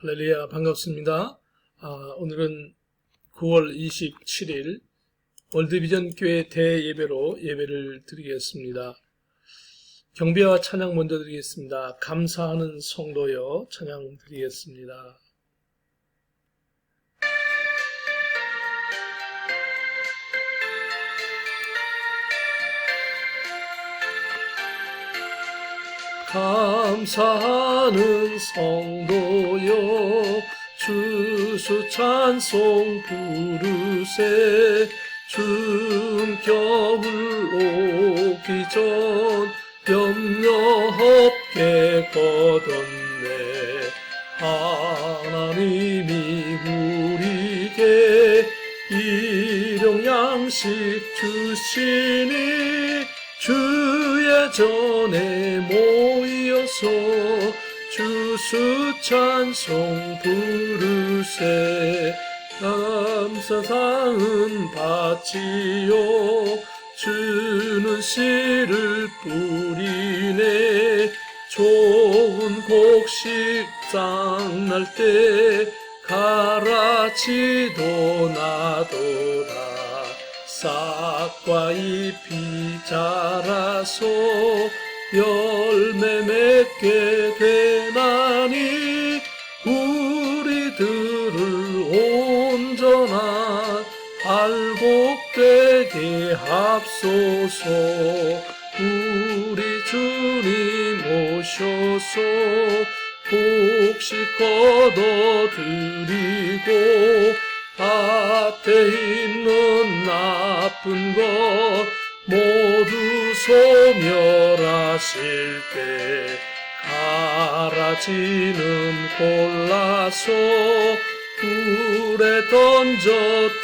할렐루야, 반갑습니다. 오늘은 9월 27일 월드비전 교회 대예배로 예배를 드리겠습니다. 경배와 찬양 먼저 드리겠습니다. 감사하는 성도여 찬양 드리겠습니다. 감사하는 성도여 주수 찬송 부르세 준 겨울 오기 전 염려 없게 거뒀네 하나님이 우리에게 일용 양식 주시니 주의 전에 모여서 주수 찬송 부르세 감사상은 받지요 주는 씨를 뿌리네 좋은 곡식장 날 때 가라지도 나도다 싹과 잎이 자라서 열매 맺게 되나니 우리들을 온전한 알곡되게 합소서 우리 주님 오셔서 복식 거둬드리고 앞에 있는 나쁜 것 모두 소멸하실 때 가라지는 골라서 불에 던져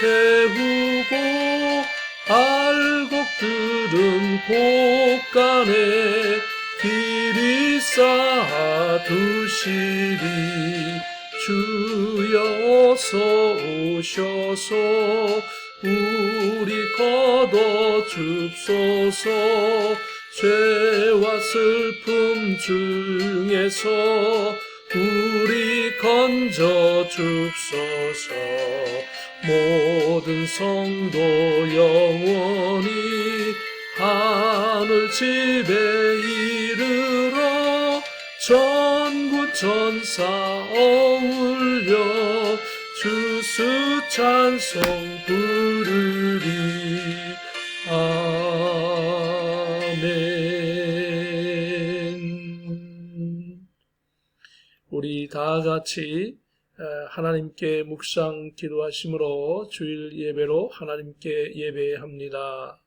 태우고 알곡들은 곳간에 길이 쌓아두시리 주여 어서 오셔서 우리 거둬 줍소서 죄와 슬픔 중에서 우리 건져 줍소서 모든 성도 영원히 하늘 집에 이르러 전군 천사 어울려 주수 찬송 부르리 아멘. 우리 다 같이 하나님께 묵상 기도하심으로 주일 예배로 하나님께 예배합니다.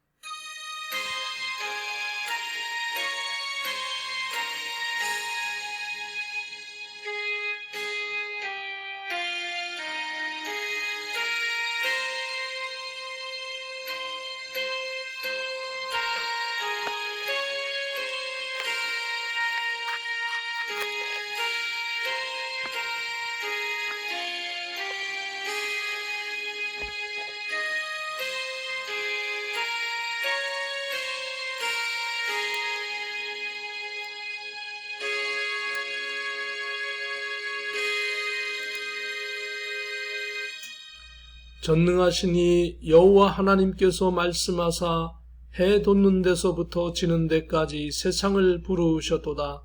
전능하시니 여호와 하나님께서 말씀하사 해 돋는 데서부터 지는 데까지 세상을 부르셨도다.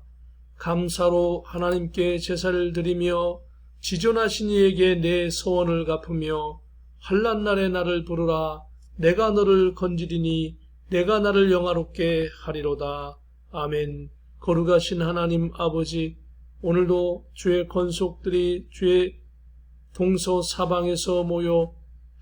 감사로 하나님께 제사를 드리며 지존하신 이에게 내 소원을 갚으며 환난 날에 나를 부르라. 내가 너를 건지리니 내가 나를 영화롭게 하리로다. 아멘. 거룩하신 하나님 아버지, 오늘도 주의 권속들이 주의 동서 사방에서 모여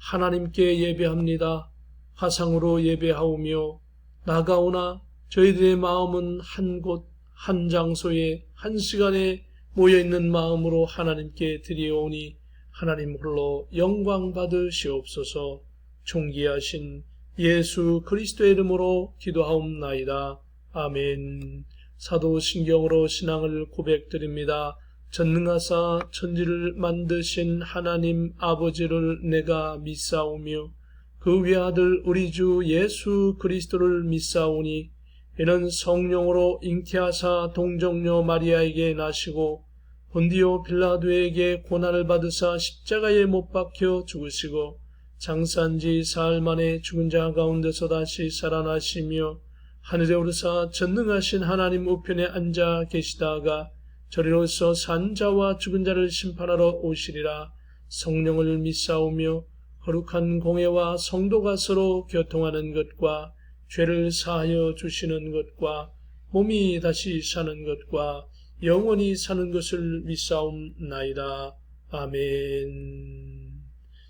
하나님께 예배합니다. 화상으로 예배하오며 나가오나 저희들의 마음은 한 곳, 한 장소에, 한 시간에 모여있는 마음으로 하나님께 드리오니 하나님 홀로 영광 받으시옵소서. 존귀하신 예수 그리스도의 이름으로 기도하옵나이다. 아멘. 사도신경으로 신앙을 고백드립니다. 전능하사 천지를 만드신 하나님 아버지를 내가 믿사오며 그 외아들 우리 주 예수 그리스도를 믿사오니 이는 성령으로 잉태하사 동정녀 마리아에게 나시고 본디오 빌라도에게 고난을 받으사 십자가에 못 박혀 죽으시고 장사한 지 사흘 만에 죽은 자 가운데서 다시 살아나시며 하늘에 오르사 전능하신 하나님 우편에 앉아 계시다가 저리로서 산 자와 죽은 자를 심판하러 오시리라. 성령을 믿사오며 거룩한 공회와 성도가 서로 교통하는 것과 죄를 사하여 주시는 것과 몸이 다시 사는 것과 영원히 사는 것을 믿사옵나이다. 아멘.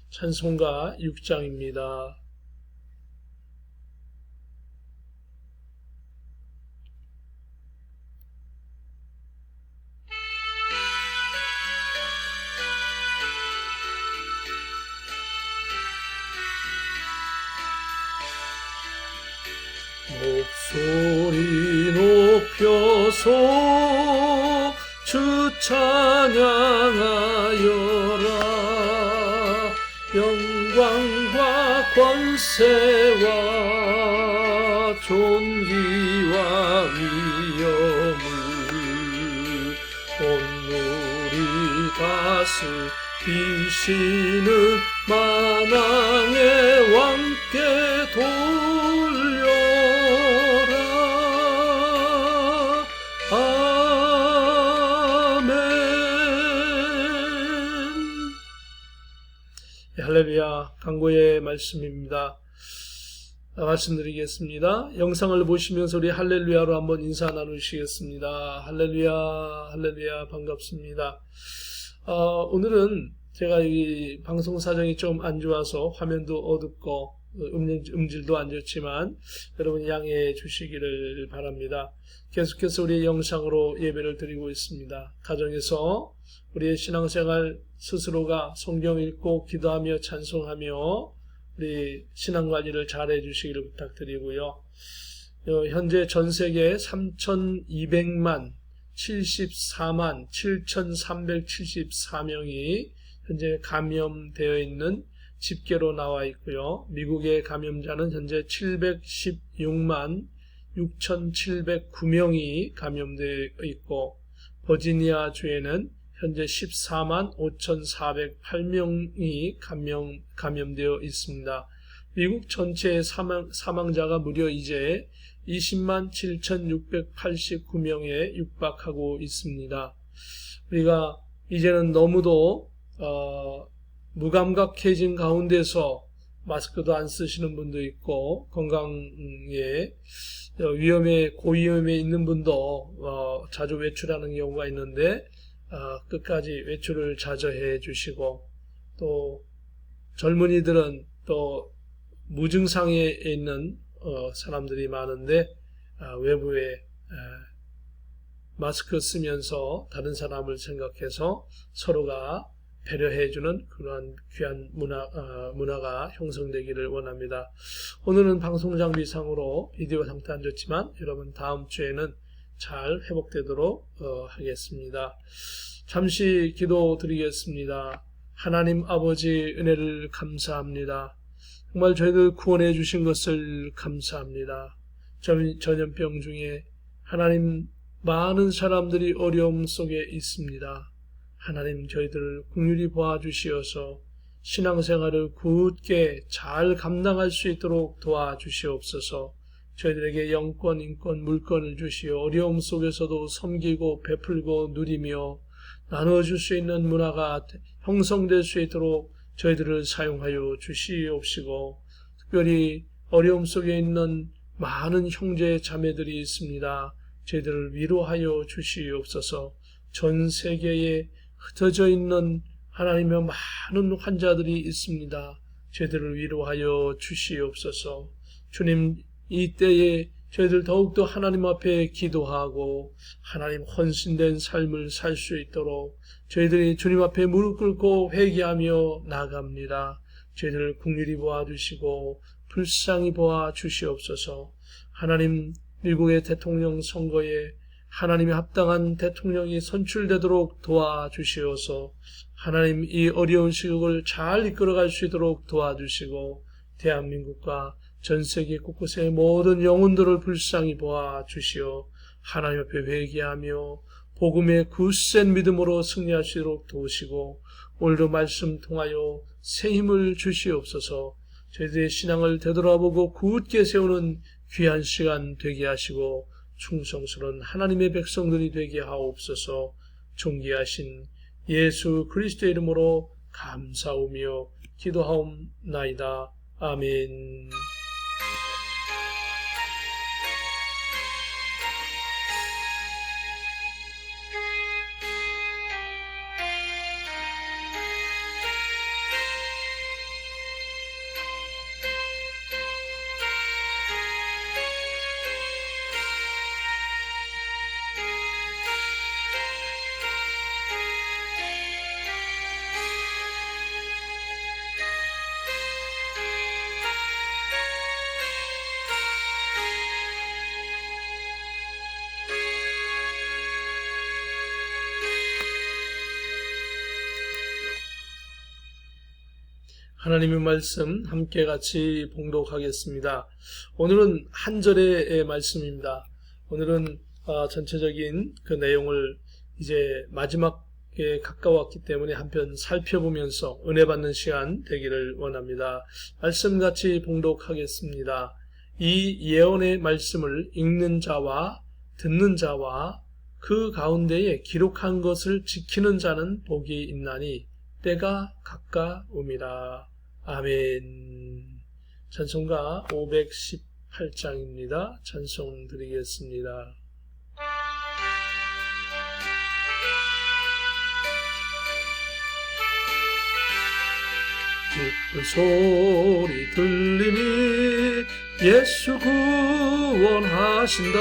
찬송가 6장입니다. 목소리 높여서 주 찬양하여라. 영광과 권세와 존귀와 위엄을 온누리 다스리시는 만왕의 왕께 돌려라. 아멘. 할렐루야. 강고의 말씀입니다. 말씀드리겠습니다. 영상을 보시면서 우리 할렐루야로 한번 인사 나누시겠습니다. 할렐루야, 할렐루야, 반갑습니다. 오늘은 제가 이 방송 사정이 좀 안 좋아서 화면도 어둡고 음질도 안 좋지만 여러분 양해해 주시기를 바랍니다. 계속해서 우리의 영상으로 예배를 드리고 있습니다. 가정에서 우리의 신앙생활 스스로가 성경 읽고 기도하며 찬송하며 우리 신앙관리를 잘 해주시기를 부탁드리고요. 현재 전세계 3,200만 74만 7,374명이 현재 감염되어 있는 집계로 나와 있고요. 미국의 감염자는 현재 716만 6,709명이 감염되어 있고 버지니아 주에는 현재 14만 5,408명이 감염되어 있습니다. 미국 전체의 사망자가 무려 이제 20만 7,689명에 육박하고 있습니다. 우리가 이제는 너무도 무감각해진 가운데서 마스크도 안 쓰시는 분도 있고 건강에 고위험에 있는 분도 자주 외출하는 경우가 있는데 끝까지 외출을 자제해 주시고 또 젊은이들은 또 무증상에 있는 사람들이 많은데 외부에 마스크 쓰면서 다른 사람을 생각해서 서로가 배려해주는 그러한 귀한 문화가 형성되기를 원합니다. 오늘은 방송 장비상으로 비디오 상태 안 좋지만 여러분 다음 주에는 잘 회복되도록 하겠습니다. 잠시 기도 드리겠습니다. 하나님 아버지 은혜를 감사합니다. 정말 저희들 구원해 주신 것을 감사합니다. 전염병 중에 하나님 많은 사람들이 어려움 속에 있습니다. 하나님 저희들을 긍휼히 보아주시어서 신앙생활을 굳게 잘 감당할 수 있도록 도와주시옵소서. 저희들에게 영권, 인권, 물권을 주시어 어려움 속에서도 섬기고 베풀고 누리며 나누어줄 수 있는 문화가 형성될 수 있도록 저희들을 사용하여 주시옵시고 특별히 어려움 속에 있는 많은 형제 자매들이 있습니다. 저희들을 위로하여 주시옵소서. 전 세계에 흩어져 있는 하나님의 많은 환자들이 있습니다. 저희들을 위로하여 주시옵소서. 주님 이 때에 저희들 더욱더 하나님 앞에 기도하고 하나님 헌신된 삶을 살 수 있도록 저희들이 주님 앞에 무릎 꿇고 회개하며 나갑니다. 저희들을 긍휼히 보아주시고 불쌍히 보아주시옵소서. 하나님 미국의 대통령 선거에 하나님이 합당한 대통령이 선출되도록 도와주시어서 하나님 이 어려운 시국을 잘 이끌어갈 수 있도록 도와주시고 대한민국과 전 세계 곳곳의 모든 영혼들을 불쌍히 보아주시어 하나님 앞에 회개하며 복음의 굳센 믿음으로 승리할 수 있도록 도우시고 오늘도 말씀 통하여 새 힘을 주시옵소서. 저희들의 신앙을 되돌아보고 굳게 세우는 귀한 시간 되게 하시고 충성스러운 하나님의 백성들이 되게 하옵소서. 존귀하신 예수 그리스도의 이름으로 감사하며 기도하옵나이다. 아멘. 하나님의 말씀 함께 같이 봉독하겠습니다. 오늘은 한 절의 말씀입니다. 오늘은 전체적인 그 내용을 이제 마지막에 가까웠기 때문에 한편 살펴보면서 은혜 받는 시간 되기를 원합니다. 말씀 같이 봉독하겠습니다. 이 예언의 말씀을 읽는 자와 듣는 자와 그 가운데에 기록한 것을 지키는 자는 복이 있나니 때가 가까움이라. 아멘. 찬송가 518장입니다. 찬송 드리겠습니다. 기쁜 소리 들리니 예수 구원하신다.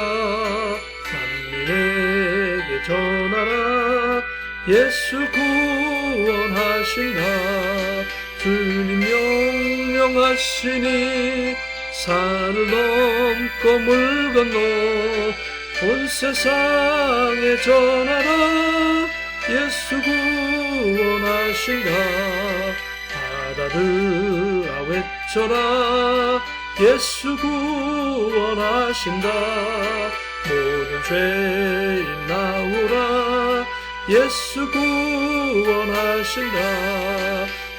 만민에게 전하라. 예수 구원하신다. 주님 명령하시니 산을 넘고 물 건너 온 세상에 전하라. 예수 구원하신다. 바다들아 외쳐라. 예수 구원하신다. 모든 죄인 나오라. 예수 구원하신다.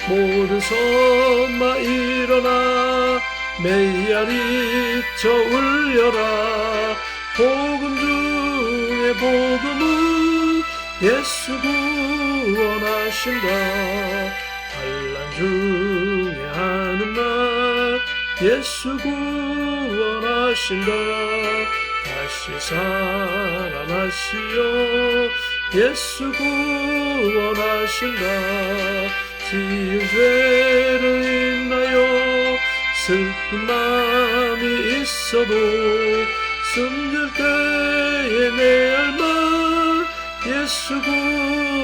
모든 선마 일어나 메아리 쳐 울려라. 복음 중에 복음은 예수 구원하신다. 환난 중에 하는 말 예수 구원하신다. 다시 살아나시오. 예수 구원하신다. 지은 죄를 인하여 슬픈 마음이 있어도 숨길 때에 내 알마 예수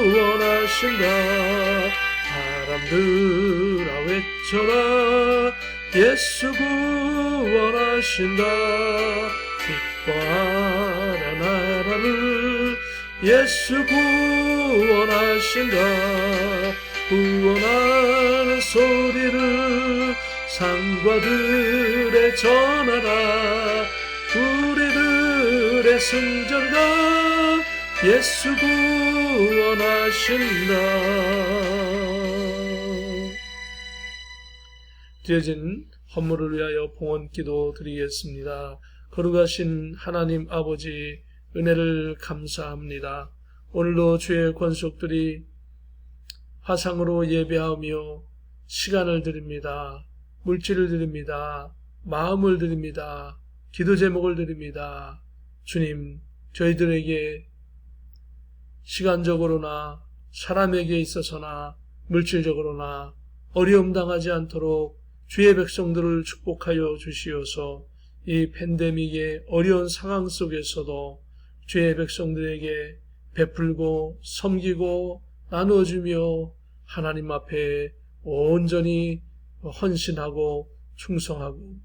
구원하신다. 바람들아 외쳐라. 예수 구원하신다. 기뻐하라 나라를 예수 구원하신다. 구원하는 소리를 상과들에 전하라. 우리들의 승전가 예수 구원하신다. 드려진 헌물을 위하여 봉헌기도 드리겠습니다. 거룩하신 하나님 아버지 은혜를 감사합니다. 오늘도 주의 권속들이 화상으로 예배하며 시간을 드립니다. 물질을 드립니다. 마음을 드립니다. 기도 제목을 드립니다. 주님, 저희들에게 시간적으로나 사람에게 있어서나 물질적으로나 어려움 당하지 않도록 주의 백성들을 축복하여 주시어서 이 팬데믹의 어려운 상황 속에서도 주의 백성들에게 베풀고 섬기고 나누어주며 하나님 앞에 온전히 헌신하고 충성하고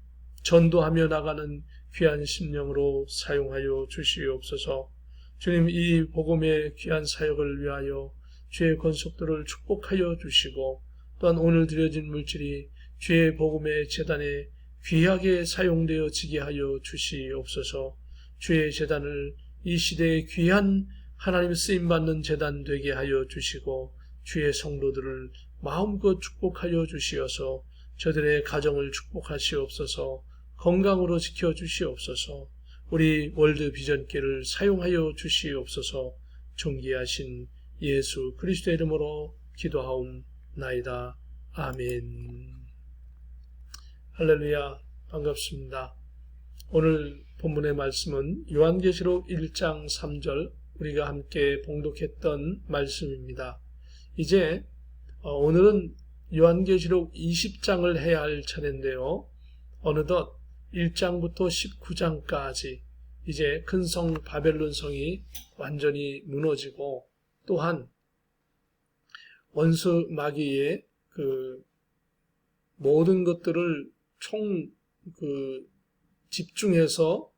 전도하며 나가는 귀한 심령으로 사용하여 주시옵소서. 주님, 이 복음의 귀한 사역을 위하여 주의 권속들을 축복하여 주시고 또한 오늘 드려진 물질이 주의 복음의 제단에 귀하게 사용되어지게 하여 주시옵소서. 주의 제단을 이 시대의 귀한 하나님의 쓰임받는 제단 되게 하여 주시고 주의 성도들을 마음껏 축복하여 주시어서 저들의 가정을 축복하시옵소서. 건강으로 지켜주시옵소서. 우리 월드 비전교를 사용하여 주시옵소서. 존귀하신 예수 그리스도의 이름으로 기도하옵나이다. 아멘. 할렐루야. 반갑습니다. 오늘 본문의 말씀은 요한계시록 1장 3절 우리가 함께 봉독했던 말씀입니다. 이제 오늘은 요한계시록 20장을 해야 할 차례인데요. 어느덧 1장부터 19장까지 이제 큰 성 바벨론 성이 완전히 무너지고 또한 원수 마귀의 모든 것들을 집중해서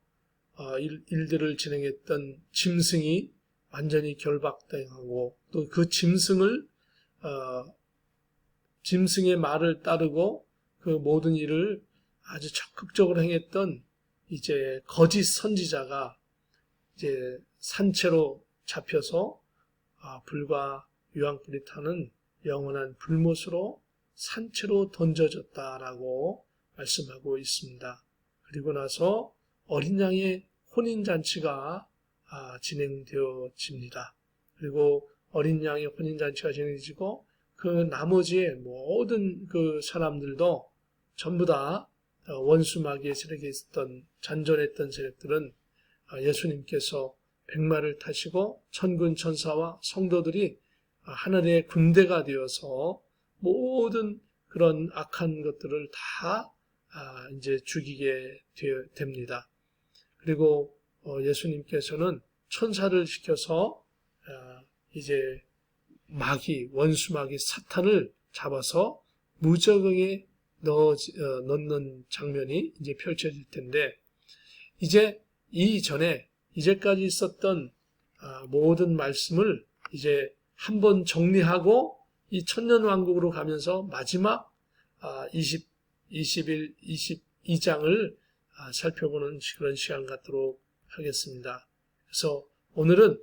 일들을 진행했던 짐승이 완전히 결박당하고 또 그 짐승의 말을 따르고 그 모든 일을 아주 적극적으로 행했던 이제 거짓 선지자가 이제 산채로 잡혀서 불과 유황불이 타는 영원한 불못으로 산채로 던져졌다라고 말씀하고 있습니다. 그리고 나서 어린 양의 혼인잔치가 진행되어집니다. 그리고 어린 양의 혼인잔치가 진행되고 그 나머지의 모든 그 사람들도 전부 다 원수 마귀의 세력에 있었던 잔존했던 세력들은 예수님께서 백마를 타시고 천군 천사와 성도들이 하늘의 군대가 되어서 모든 그런 악한 것들을 다 이제 죽이게 됩니다. 그리고 예수님께서는 천사를 시켜서 이제 원수 마귀 사탄을 잡아서 무저공에 넣는 장면이 이제 펼쳐질 텐데, 이제 이제까지 있었던 모든 말씀을 이제 한번 정리하고 이 천년왕국으로 가면서 마지막 21, 22장을 살펴보는 그런 시간 갖도록 하겠습니다. 그래서 오늘은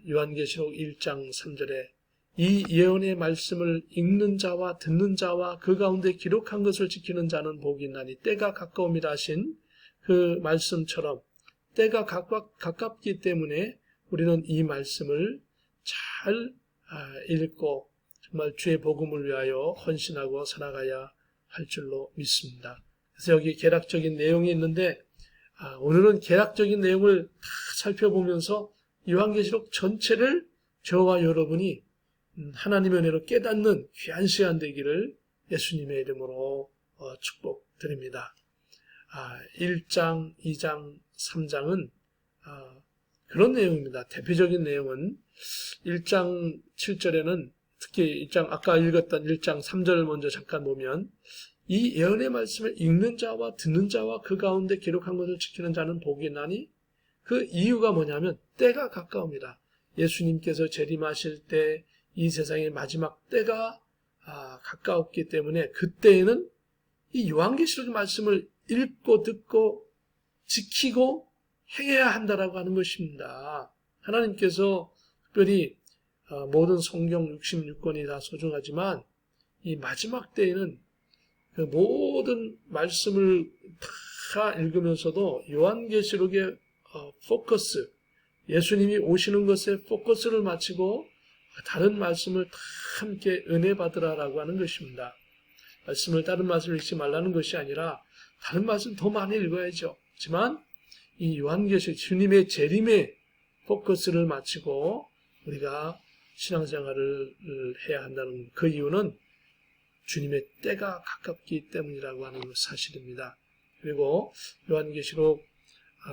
요한계시록 1장 3절에 이 예언의 말씀을 읽는 자와 듣는 자와 그 가운데 기록한 것을 지키는 자는 복이 있나니 때가 가까움이라 하신 그 말씀처럼 때가 가깝기 때문에 우리는 이 말씀을 잘 읽고 정말 주의 복음을 위하여 헌신하고 살아가야 할 줄로 믿습니다. 그래서 여기 개략적인 내용이 있는데 오늘은 개략적인 내용을 다 살펴보면서 요한계시록 전체를 저와 여러분이 하나님의 은혜로 깨닫는 귀한 시간 되기를 예수님의 이름으로 축복드립니다. 1장, 2장, 3장은 그런 내용입니다. 대표적인 내용은 1장 7절에는 특히 아까 읽었던 1장 3절을 먼저 잠깐 보면 이 예언의 말씀을 읽는 자와 듣는 자와 그 가운데 기록한 것을 지키는 자는 복이 있나니 그 이유가 뭐냐면 때가 가까웁니다. 예수님께서 재림하실 때 이 세상의 마지막 때가 가까웠기 때문에 그때에는 이 요한계시록의 말씀을 읽고 듣고 지키고 행해야 한다라고 하는 것입니다. 하나님께서 특별히 모든 성경 66권이 다 소중하지만 이 마지막 때에는 그 모든 말씀을 다 읽으면서도 요한계시록의 포커스, 예수님이 오시는 것에 포커스를 맞추고 다른 말씀을 다 함께 은혜 받으라라고 하는 것입니다. 다른 말씀을 읽지 말라는 것이 아니라 다른 말씀 더 많이 읽어야죠. 하지만 이 요한계시록 주님의 재림에 포커스를 맞추고 우리가 신앙생활을 해야 한다는 그 이유는 주님의 때가 가깝기 때문이라고 하는 사실입니다. 그리고 요한계시록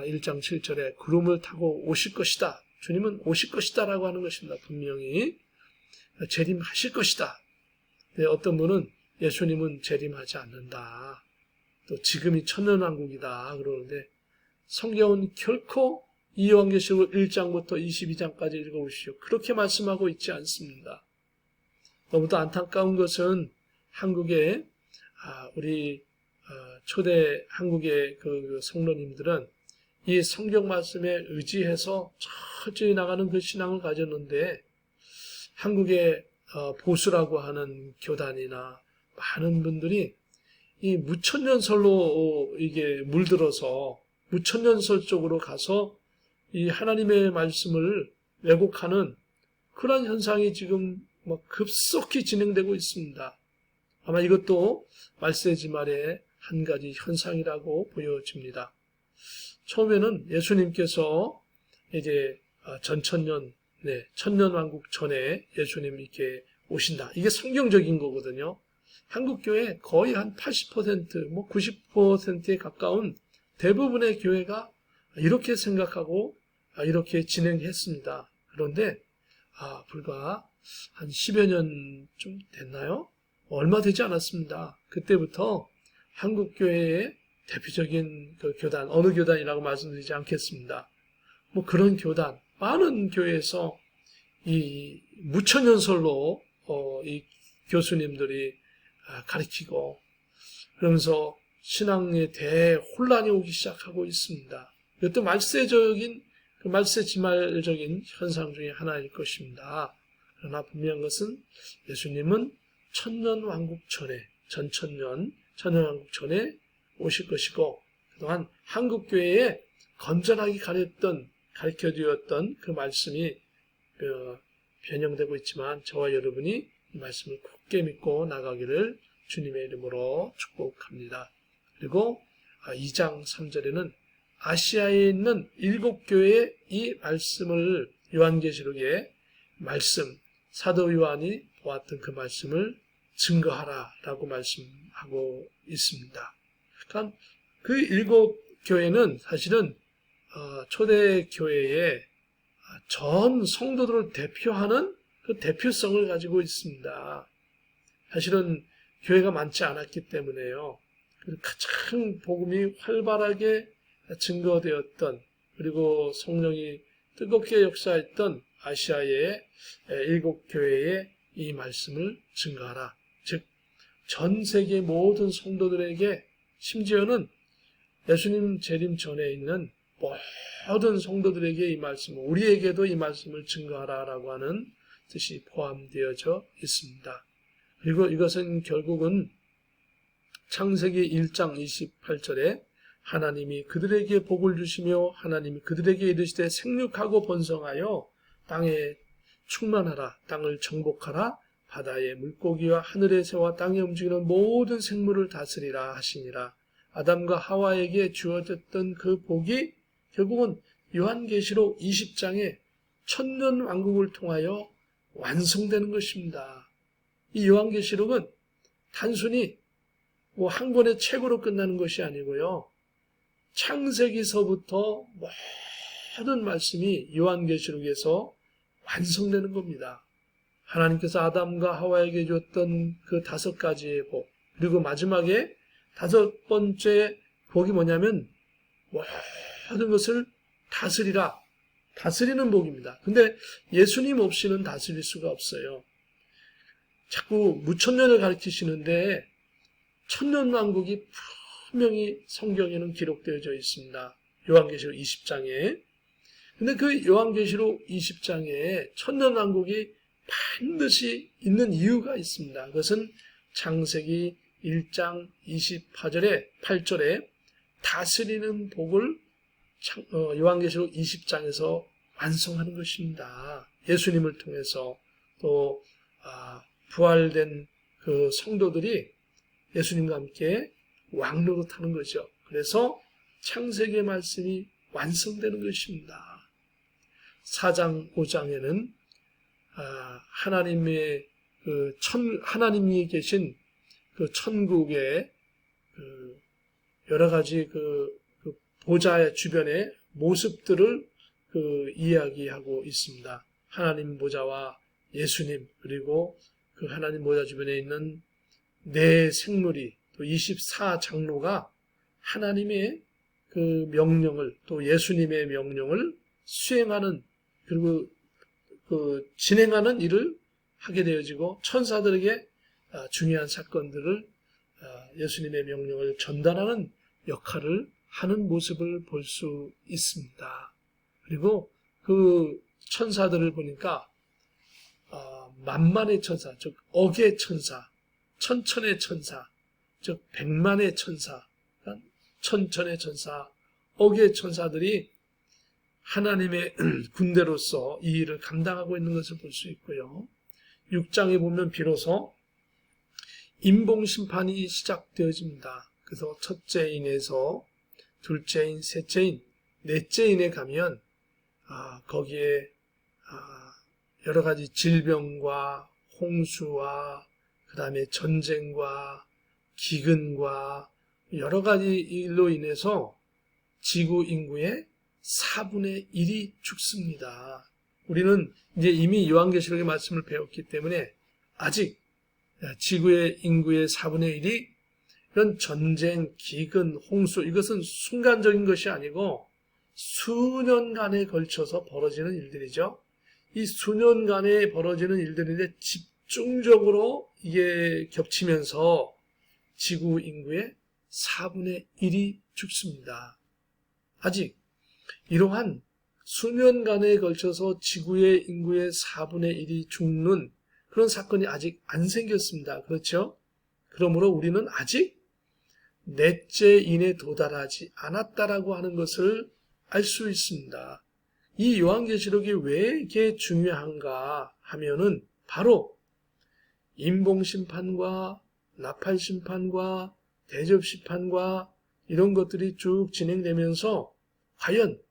1장 7절에 구름을 타고 오실 것이다. 주님은 오실 것이다 라고 하는 것입니다. 분명히 재림하실 것이다. 근데 어떤 분은 예수님은 재림하지 않는다. 또 지금이 천년왕국이다 그러는데 성경은 결코 이 요한계시록 1장부터 22장까지 읽어보십시오. 그렇게 말씀하고 있지 않습니다. 너무도 안타까운 것은 한국의 우리 초대 한국의 그 성도님들은 이 성경 말씀에 의지해서 천천히 나가는 그 신앙을 가졌는데 한국의 보수라고 하는 교단이나 많은 분들이 이 무천년설로 이게 물들어서 무천년설 쪽으로 가서 이 하나님의 말씀을 왜곡하는 그런 현상이 지금 급속히 진행되고 있습니다. 아마 이것도 말세지말의 한 가지 현상이라고 보여집니다. 처음에는 예수님께서 이제 전천년, 천년왕국 전에 예수님이 이렇게 오신다. 이게 성경적인 거거든요. 한국교회 거의 한 80%, 90%에 가까운 대부분의 교회가 이렇게 생각하고 이렇게 진행했습니다. 그런데 불과 한 10여 년쯤 됐나요? 얼마 되지 않았습니다. 그때부터 한국교회의 대표적인 그 교단, 어느 교단이라고 말씀드리지 않겠습니다. 그런 교단, 많은 교회에서 이 무천년설로 이 교수님들이 가르치고 그러면서 신앙에 대혼란이 오기 시작하고 있습니다. 이것도 말세지말적인 현상 중에 하나일 것입니다. 그러나 분명한 것은 예수님은 천년왕국 전에, 천년왕국 전에 오실 것이고 그동안 한국교회에 건전하게 가르쳐주었던 그 말씀이 변형되고 있지만 저와 여러분이 이 말씀을 굳게 믿고 나가기를 주님의 이름으로 축복합니다. 그리고 2장 3절에는 아시아에 있는 7교회의 이 말씀을 요한계시록의 말씀, 사도 요한이 보았던 그 말씀을 증거하라라고 말씀하고 있습니다. 그러니까 그 7교회는 사실은 초대교회의 전 성도들을 대표하는 그 대표성을 가지고 있습니다. 사실은 교회가 많지 않았기 때문에요. 가장 복음이 활발하게 증거되었던 그리고 성령이 뜨겁게 역사했던 아시아의 7교회의 이 말씀을 증거하라. 즉, 전 세계 모든 성도들에게 심지어는 예수님 재림 전에 있는 모든 성도들에게 이 말씀을, 우리에게도 이 말씀을 증거하라라고 하는 뜻이 포함되어져 있습니다. 그리고 이것은 결국은 창세기 1장 28절에 하나님이 그들에게 복을 주시며 하나님이 그들에게 이르시되 생육하고 번성하여 땅에 충만하라, 땅을 정복하라, 바다의 물고기와 하늘의 새와 땅에 움직이는 모든 생물을 다스리라 하시니라. 아담과 하와에게 주어졌던 그 복이 결국은 요한계시록 20장에 천년왕국을 통하여 완성되는 것입니다. 이 요한계시록은 단순히 한 권의 책으로 끝나는 것이 아니고요. 창세기서부터 모든 말씀이 요한계시록에서 완성되는 겁니다. 하나님께서 아담과 하와에게 줬던 그 5가지의 복, 그리고 마지막에 5번째 복이 뭐냐면 모든 것을 다스리라. 다스리는 복입니다. 근데 예수님 없이는 다스릴 수가 없어요. 자꾸 무천년을 가르치시는데 천년왕국이 분명히 성경에는 기록되어져 있습니다. 요한계시록 20장에. 근데 그 요한계시록 20장에 천년왕국이 반드시 있는 이유가 있습니다. 그것은 창세기 1장 8절에 다스리는 복을 요한계시록 20장에서 완성하는 것입니다. 예수님을 통해서 또 부활된 그 성도들이 예수님과 함께 왕노릇하는 거죠. 그래서 창세기의 말씀이 완성되는 것입니다. 4장, 5장에는 하나님이 계신 그 천국의 그 여러 가지 그 보좌의 주변의 모습들을 이야기하고 있습니다. 하나님 보좌와 예수님, 그리고 그 하나님 보좌 주변에 있는 네 생물이 또 24장로가 하나님의 그 명령을 또 예수님의 명령을 수행하는 그리고 그 진행하는 일을 하게 되어지고 천사들에게 중요한 사건들을 예수님의 명령을 전달하는 역할을 하는 모습을 볼 수 있습니다. 그리고 그 천사들을 보니까 만만의 천사, 즉 억의 천사, 천천의 천사, 즉 백만의 천사, 천천의 천사, 억의 천사들이 하나님의 군대로서 이 일을 감당하고 있는 것을 볼 수 있고요. 6장에 보면 비로소 인봉심판이 시작되어집니다. 그래서 첫째인에서 둘째인, 셋째인, 넷째인에 가면 거기에 여러 가지 질병과 홍수와 그 다음에 전쟁과 기근과 여러 가지 일로 인해서 지구 인구의 4분의 1이 죽습니다. 우리는 이제 이미 요한계시록의 말씀을 배웠기 때문에 아직 지구의 인구의 4분의 1이 이런 전쟁, 기근, 홍수 이것은 순간적인 것이 아니고 수년간에 걸쳐서 벌어지는 일들이죠. 이 수년간에 벌어지는 일들인데 집중적으로 이게 겹치면서 지구 인구의 4분의 1이 죽습니다. 아직 이러한 수년간에 걸쳐서 지구의 인구의 4분의 1이 죽는 그런 사건이 아직 안 생겼습니다. 그렇죠? 그러므로 우리는 아직 넷째인에 도달하지 않았다라고 하는 것을 알 수 있습니다. 이 요한계시록이 왜 이렇게 중요한가 하면은 바로 인봉심판과 나팔심판과 대접심판과 이런 것들이 쭉 진행되면서 과연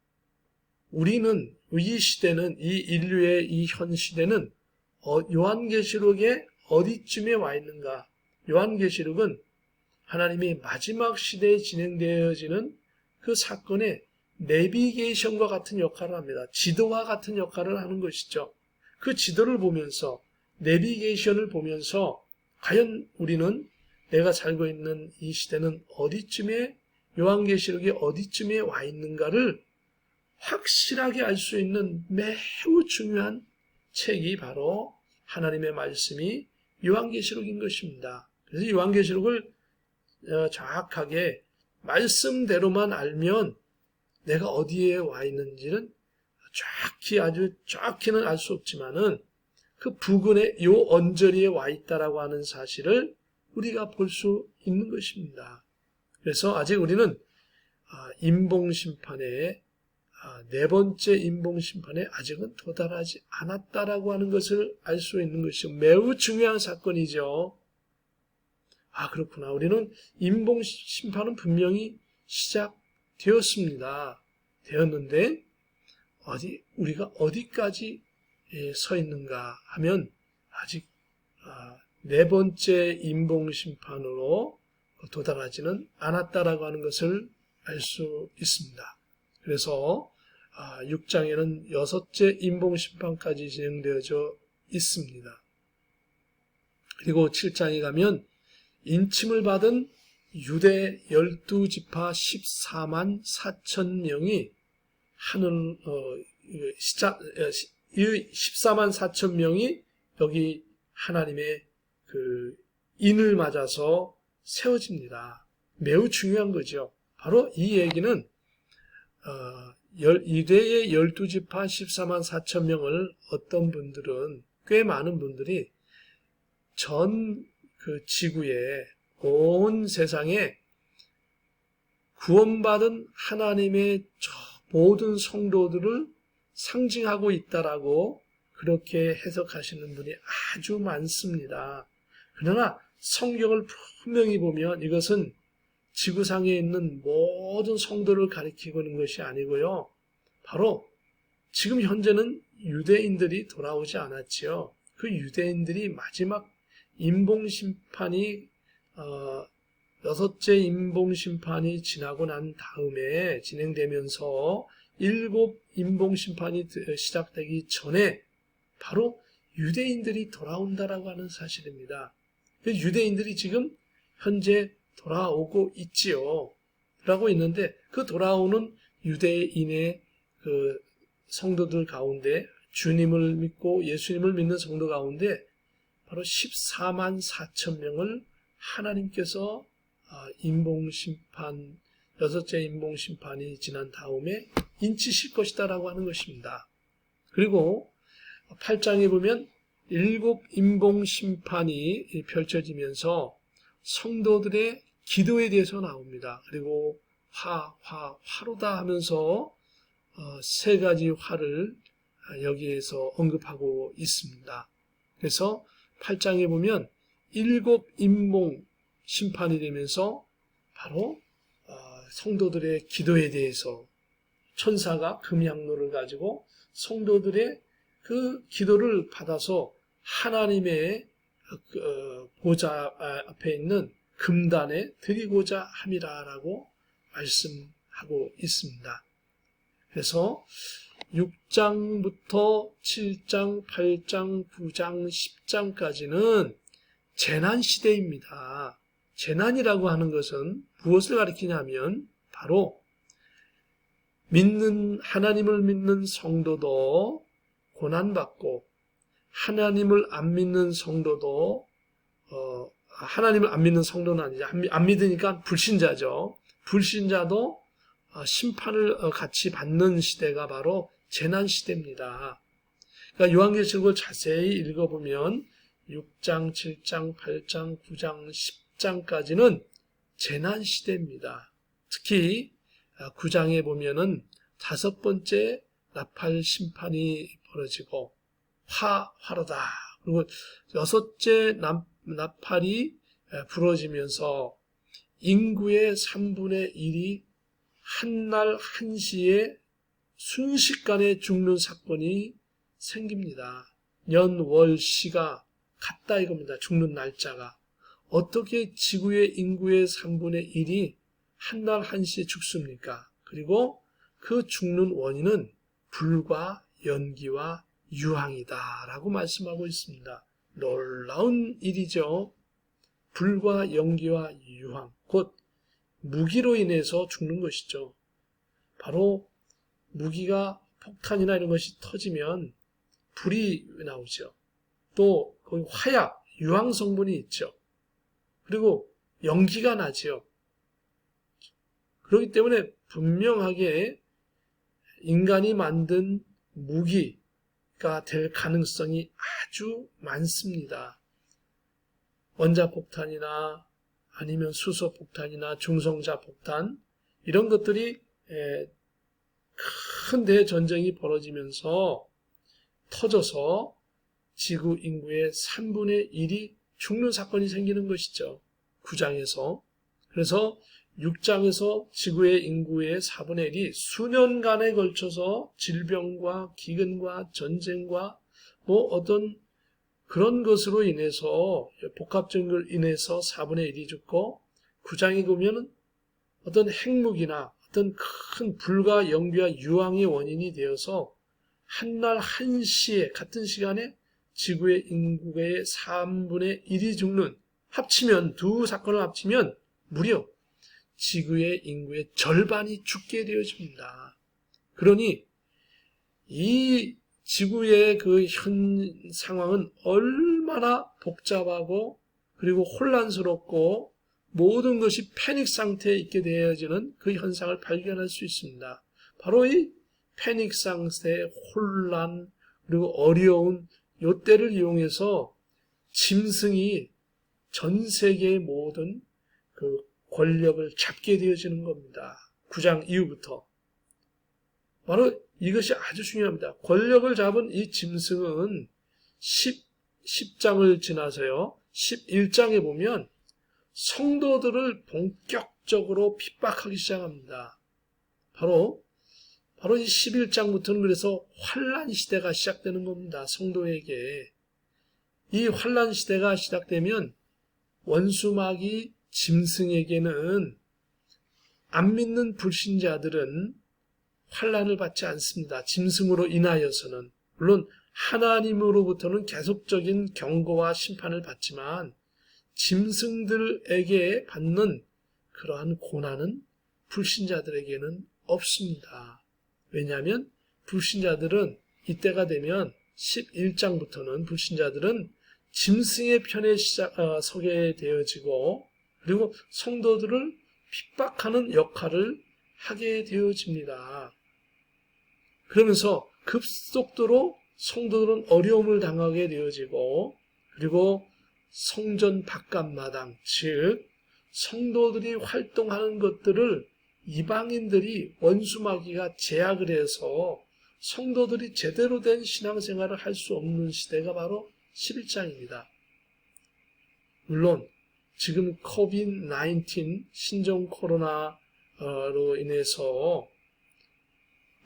우리는 이 시대는 이 인류의 이 현 시대는 요한계시록에 어디쯤에 와 있는가? 요한계시록은 하나님이 마지막 시대에 진행되어지는 그 사건의 내비게이션과 같은 역할을 합니다. 지도와 같은 역할을 하는 것이죠. 그 지도를 보면서 내비게이션을 보면서 과연 우리는 내가 살고 있는 이 시대는 어디쯤에 요한계시록이 어디쯤에 와 있는가를 확실하게 알 수 있는 매우 중요한 책이 바로 하나님의 말씀이 요한계시록인 것입니다. 그래서 요한계시록을 정확하게 말씀대로만 알면 내가 어디에 와 있는지는 아주 정확히는 알 수 없지만은 그 부근에 요 언저리에 와 있다라고 하는 사실을 우리가 볼 수 있는 것입니다. 그래서 아직 우리는 인봉심판의 네 번째 인봉심판에 아직은 도달하지 않았다라고 하는 것을 알 수 있는 것이 매우 중요한 사건이죠. 그렇구나. 우리는 인봉심판은 분명히 시작되었습니다. 되었는데 우리가 어디까지 서 있는가 하면 아직 네 번째 인봉심판으로 도달하지는 않았다라고 하는 것을 알 수 있습니다. 그래서 6장에는 여섯째 인봉심판까지 진행되어져 있습니다. 그리고 7장에 가면 인침을 받은 유대 12지파 14만 4천 명이 14만 4천 명이 여기 하나님의 그 인을 맞아서 세워집니다. 매우 중요한 거죠. 바로 이 얘기는 유대의 12지파 14만 4천 명을 어떤 분들은 꽤 많은 분들이 전 그 지구에 온 세상에 구원받은 하나님의 모든 성도들을 상징하고 있다라고 그렇게 해석하시는 분이 아주 많습니다. 그러나 성경을 분명히 보면 이것은 지구상에 있는 모든 성도를 가리키고 있는 것이 아니고요. 바로 지금 현재는 유대인들이 돌아오지 않았지요. 그 유대인들이 마지막 인봉심판이 여섯째 인봉심판이 지나고 난 다음에 진행되면서 7 인봉심판이 시작되기 전에 바로 유대인들이 돌아온다라고 하는 사실입니다. 유대인들이 지금 현재 돌아오고 있지요. 라고 있는데 그 돌아오는 유대인의 그 성도들 가운데 주님을 믿고 예수님을 믿는 성도 가운데 바로 14만 4천 명을 하나님께서 인봉심판 여섯째 인봉 심판이 지난 다음에 인치실 것이다 라고 하는 것입니다. 그리고 8장에 보면 일곱 인봉 심판이 펼쳐지면서 성도들의 기도에 대해서 나옵니다. 그리고 화로다 하면서 세 가지 화를 여기에서 언급하고 있습니다. 그래서 8장에 보면 일곱 인봉 심판이 되면서 바로 성도들의 기도에 대해서 천사가 금향로를 가지고 성도들의 그 기도를 받아서 하나님의 보좌 앞에 있는 금단에 드리고자 함이라라고 말씀하고 있습니다. 그래서 6장부터 7장, 8장, 9장, 10장까지는 재난시대입니다. 재난이라고 하는 것은 무엇을 가리키냐면 바로 하나님을 믿는 성도도 고난받고 하나님을 안 믿는 성도도 하나님을 안 믿는 성도는 아니죠. 안 믿으니까 불신자죠. 불신자도 심판을 같이 받는 시대가 바로 재난시대입니다. 그러니까 요한계시록을 자세히 읽어보면 6장, 7장, 8장, 9장, 10장까지는 재난시대입니다. 특히 9장에 보면은 5번째 나팔 심판이 벌어지고 화로다. 그리고 6째 나팔이 부러지면서 인구의 3분의 1이 한날 한시에 순식간에 죽는 사건이 생깁니다. 년, 월, 시가 같다 이겁니다. 죽는 날짜가. 어떻게 지구의 인구의 3분의 1이 한날 한시에 죽습니까? 그리고 그 죽는 원인은 불과 연기와 유황이다 라고 말씀하고 있습니다. 놀라운 일이죠. 불과 연기와 유황, 곧 무기로 인해서 죽는 것이죠. 바로 무기가 폭탄이나 이런 것이 터지면 불이 나오죠. 또 거기 화약, 유황 성분이 있죠. 그리고 연기가 나지요. 그렇기 때문에 분명하게 인간이 만든 무기가 될 가능성이 아주 많습니다. 원자폭탄이나 아니면 수소폭탄이나 중성자폭탄 이런 것들이 큰 대전쟁이 벌어지면서 터져서 지구 인구의 3분의 1이 죽는 사건이 생기는 것이죠. 9장에서. 그래서 6장에서 지구의 인구의 4분의 1이 수년간에 걸쳐서 질병과 기근과 전쟁과 어떤 그런 것으로 인해서 복합적인 걸 인해서 4분의 1이 죽고 9장에 보면 어떤 핵무기나 어떤 큰 불과 연기와 유황의 원인이 되어서 한날 한시에 같은 시간에 지구의 인구의 3분의 1이 죽는 합치면 두 사건을 합치면 무려 지구의 인구의 절반이 죽게 되어집니다. 그러니 이 지구의 그 현 상황은 얼마나 복잡하고 그리고 혼란스럽고 모든 것이 패닉 상태에 있게 되어지는 그 현상을 발견할 수 있습니다. 바로 이 패닉 상태의 혼란 그리고 어려운 요때를 이용해서 짐승이 전 세계의 모든 그 권력을 잡게 되어지는 겁니다. 9장 이후부터. 바로 이것이 아주 중요합니다. 권력을 잡은 이 짐승은 10장을 지나서요. 11장에 보면 성도들을 본격적으로 핍박하기 시작합니다. 바로 이 11장부터는 그래서 환란 시대가 시작되는 겁니다. 성도에게. 이 환란 시대가 시작되면 원수마귀 짐승에게는 안 믿는 불신자들은 환란을 받지 않습니다. 짐승으로 인하여서는. 물론 하나님으로부터는 계속적인 경고와 심판을 받지만 짐승들에게 받는 그러한 고난은 불신자들에게는 없습니다. 왜냐하면 불신자들은 이때가 되면 11장부터는 불신자들은 짐승의 편에 서게 되어지고 그리고 성도들을 핍박하는 역할을 하게 되어집니다. 그러면서 급속도로 성도들은 어려움을 당하게 되어지고, 그리고 성전 바깥마당, 즉 성도들이 활동하는 것들을 이방인들이 원수마귀가 제약을 해서 성도들이 제대로 된 신앙생활을 할 수 없는 시대가 바로 11장입니다. 물론 지금 COVID-19 신종 코로나로 인해서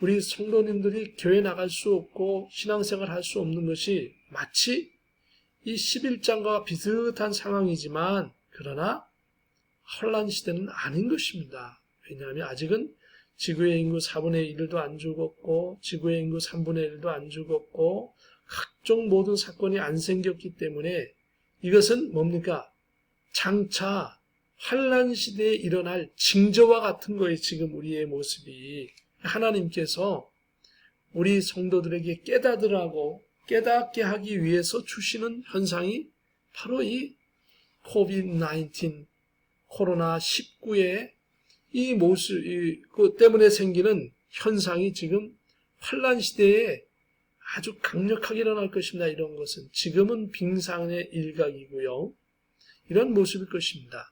우리 성도님들이 교회 나갈 수 없고 신앙생활 할 수 없는 것이 마치 이 11장과 비슷한 상황이지만, 그러나 혼란 시대는 아닌 것입니다. 왜냐하면 아직은 지구의 인구 4분의 1도 안 죽었고, 지구의 인구 3분의 1도 안 죽었고, 각종 모든 사건이 안 생겼기 때문에 이것은 뭡니까? 장차 환란 시대에 일어날 징조와 같은 거예요. 지금 우리의 모습이. 하나님께서 우리 성도들에게 깨닫게 하기 위해서 주시는 현상이 바로 이 COVID-19 코로나19의 이 모습, 그 때문에 생기는 현상이 지금 환란 시대에 아주 강력하게 일어날 것입니다. 이런 것은 지금은 빙산의 일각이고요. 이런 모습일 것입니다.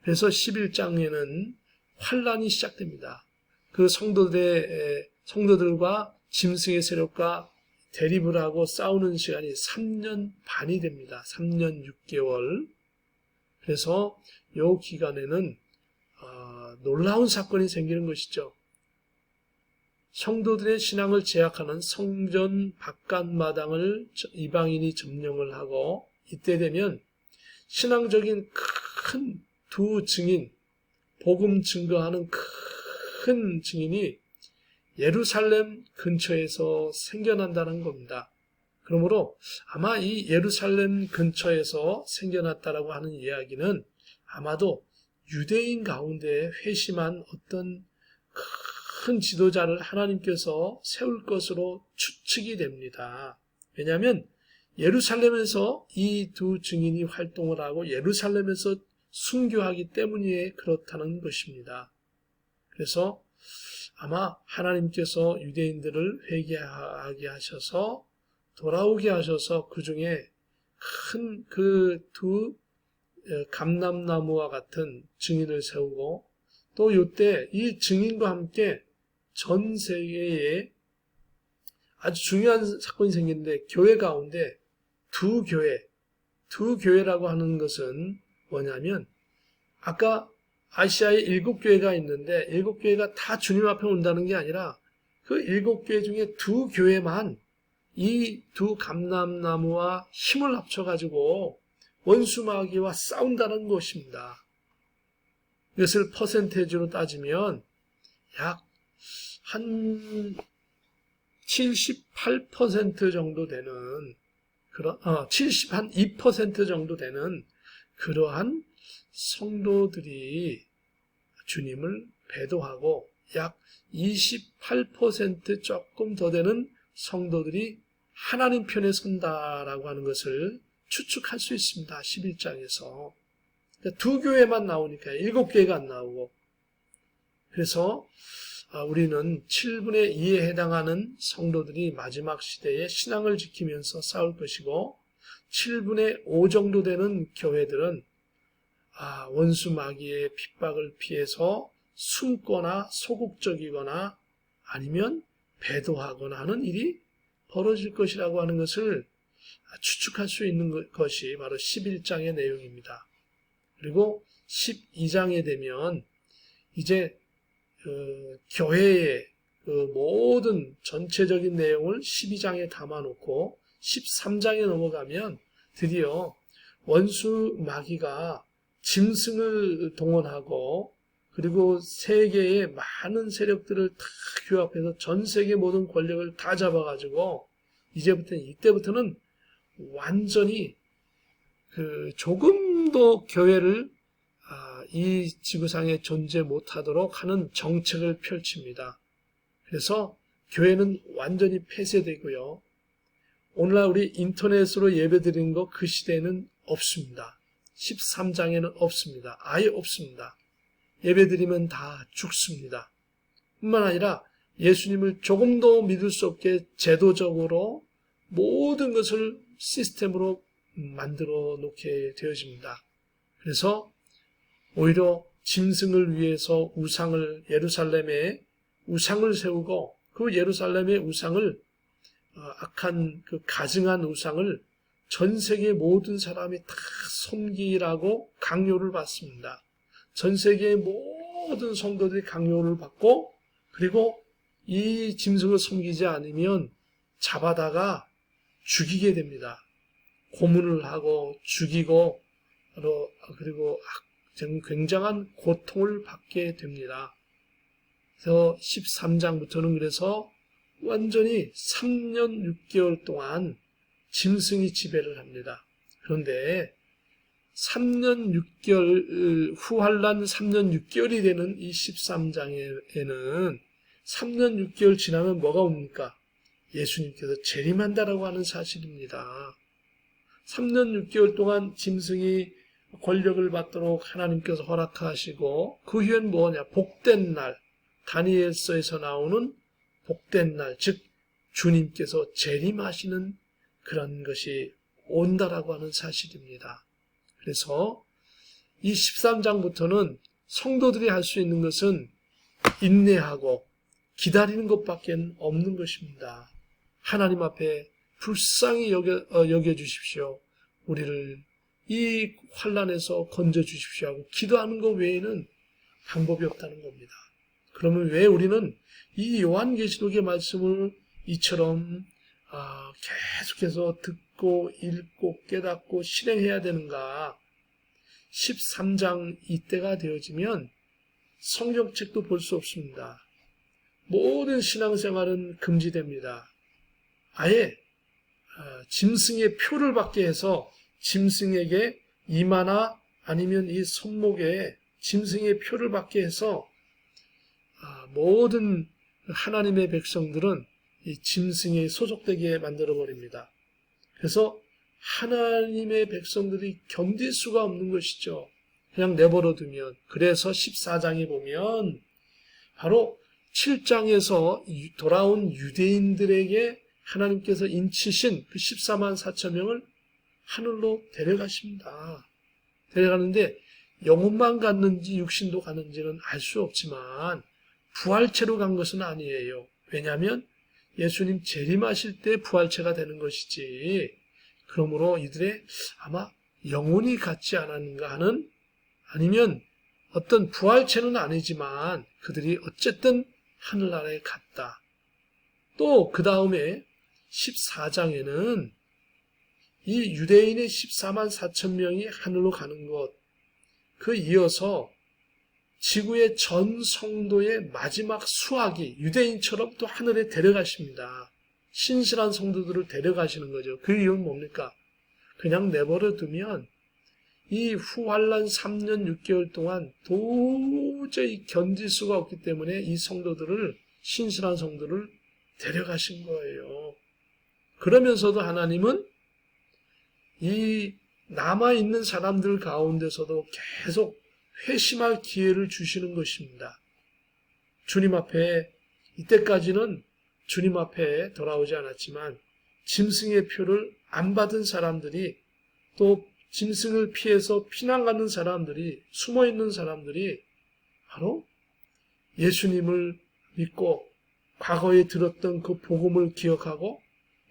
그래서 11장에는 환란이 시작됩니다. 그 성도들과 짐승의 세력과 대립을 하고 싸우는 시간이 3년 반이 됩니다. 3년 6개월. 그래서 이 기간에는 놀라운 사건이 생기는 것이죠. 성도들의 신앙을 제약하는 성전 바깥마당을 이방인이 점령을 하고, 이때 되면 신앙적인 큰 두 증인, 복음 증거하는 큰 증인이 예루살렘 근처에서 생겨난다는 겁니다. 그러므로 아마 이 예루살렘 근처에서 생겨났다라고 하는 이야기는 아마도 유대인 가운데 회심한 어떤 큰 지도자를 하나님께서 세울 것으로 추측이 됩니다. 왜냐하면 예루살렘에서 이 두 증인이 활동을 하고 예루살렘에서 순교하기 때문에 그렇다는 것입니다. 그래서 아마 하나님께서 유대인들을 회개하게 하셔서 돌아오게 하셔서 그 중에 큰 그 두 감람나무와 같은 증인을 세우고, 또 이때 이 증인과 함께 전 세계에 아주 중요한 사건이 생기는데, 교회 가운데 두 교회라고 하는 것은 뭐냐면, 아까 아시아에 7교회가 있는데 7교회가 다 주님 앞에 온다는 게 아니라 그 7교회 중에 두 교회만 이 두 감람나무와 힘을 합쳐가지고 원수마귀와 싸운다는 것입니다. 이것을 퍼센테이지로 따지면 약 한 78% 정도 되는, 2% 정도 되는 그러한 성도들이 주님을 배도하고, 약 28% 조금 더 되는 성도들이 하나님 편에 선다라고 하는 것을 추측할 수 있습니다. 11장에서. 두 교회만 나오니까 7교회가 안 나오고. 그래서 우리는 7분의 2에 해당하는 성도들이 마지막 시대에 신앙을 지키면서 싸울 것이고, 7분의 5 정도 되는 교회들은 원수 마귀의 핍박을 피해서 숨거나 소극적이거나 아니면 배도하거나 하는 일이 벌어질 것이라고 하는 것을 추측할 수 있는 것이 바로 11장의 내용입니다. 그리고 12장에 되면 이제 교회의 모든 전체적인 내용을 12장에 담아놓고 13장에 넘어가면 드디어 원수 마귀가 짐승을 동원하고, 그리고 세계의 많은 세력들을 다 규합해서 전 세계 모든 권력을 다 잡아가지고 이때부터는 완전히 조금도 교회를 이 지구상에 존재 못하도록 하는 정책을 펼칩니다. 그래서 교회는 완전히 폐쇄되고요. 오늘날 우리 인터넷으로 예배드리는 거 그 시대에는 없습니다. 13장에는 없습니다. 아예 없습니다. 예배드리면 다 죽습니다. 뿐만 아니라 예수님을 조금도 믿을 수 없게 제도적으로 모든 것을 시스템으로 만들어 놓게 되어집니다. 그래서 오히려 짐승을 위해서 예루살렘에 우상을 세우고 그 예루살렘의 우상을 악한 그 가증한 우상을 전 세계 모든 사람이 다 섬기라고 강요를 받습니다. 전 세계의 모든 성도들이 강요를 받고 그리고 이 짐승을 섬기지 않으면 잡아다가 죽이게 됩니다. 고문을 하고 죽이고 그리고 굉장한 고통을 받게 됩니다. 그래서 13장부터는 그래서 완전히 3년 6개월 동안 짐승이 지배를 합니다. 그런데 3년 6개월, 후환란 3년 6개월이 되는 이 13장에는 3년 6개월 지나면 뭐가 옵니까? 예수님께서 재림한다라고 하는 사실입니다. 3년 6개월 동안 짐승이 권력을 받도록 하나님께서 허락하시고 그 후엔 뭐냐? 복된 날, 다니엘서에서 나오는 복된 날, 즉 주님께서 재림하시는 그런 것이 온다라고 하는 사실입니다. 그래서 이 13장부터는 성도들이 할 수 있는 것은 인내하고 기다리는 것밖에 없는 것입니다. 하나님 앞에 불쌍히 여겨주십시오. 우리를 이 환난에서 건져주십시오 하고 기도하는 것 외에는 방법이 없다는 겁니다. 그러면 왜 우리는 이 요한계시록의 말씀을 이처럼 계속해서 듣고 읽고 깨닫고 실행해야 되는가? 13장 이때가 되어지면 성경책도 볼 수 없습니다. 모든 신앙생활은 금지됩니다. 아예 짐승의 표를 받게 해서 짐승에게 이마나 아니면 이 손목에 짐승의 표를 받게 해서 모든 하나님의 백성들은 이 짐승에 소속되게 만들어버립니다. 그래서 하나님의 백성들이 견딜 수가 없는 것이죠. 그냥 내버려두면. 그래서 14장에 보면 바로 7장에서 돌아온 유대인들에게 하나님께서 인치신 그 14만 4천 명을 하늘로 데려가십니다. 데려가는데 영혼만 갔는지 육신도 갔는지는 알 수 없지만 부활체로 간 것은 아니에요. 왜냐하면 예수님 재림하실 때 부활체가 되는 것이지. 그러므로 이들의 아마 영혼이 같지 않았는가 하는, 아니면 어떤 부활체는 아니지만 그들이 어쨌든 하늘나라에 갔다. 또 그 다음에 14장에는 이 유대인의 14만 4천 명이 하늘로 가는 것, 그 이어서 지구의 전 성도의 마지막 수학이 유대인처럼 또 하늘에 데려가십니다. 신실한 성도들을 데려가시는 거죠. 그 이유는 뭡니까? 그냥 내버려 두면 이 후환란 3년 6개월 동안 도저히 견딜 수가 없기 때문에 이 성도들을, 신실한 성도를 데려가신 거예요. 그러면서도 하나님은 이 남아있는 사람들 가운데서도 계속 회심할 기회를 주시는 것입니다. 주님 앞에, 이때까지는 주님 앞에 돌아오지 않았지만 짐승의 표를 안 받은 사람들이, 또 짐승을 피해서 피난 가는 사람들이, 숨어있는 사람들이 바로 예수님을 믿고 과거에 들었던 그 복음을 기억하고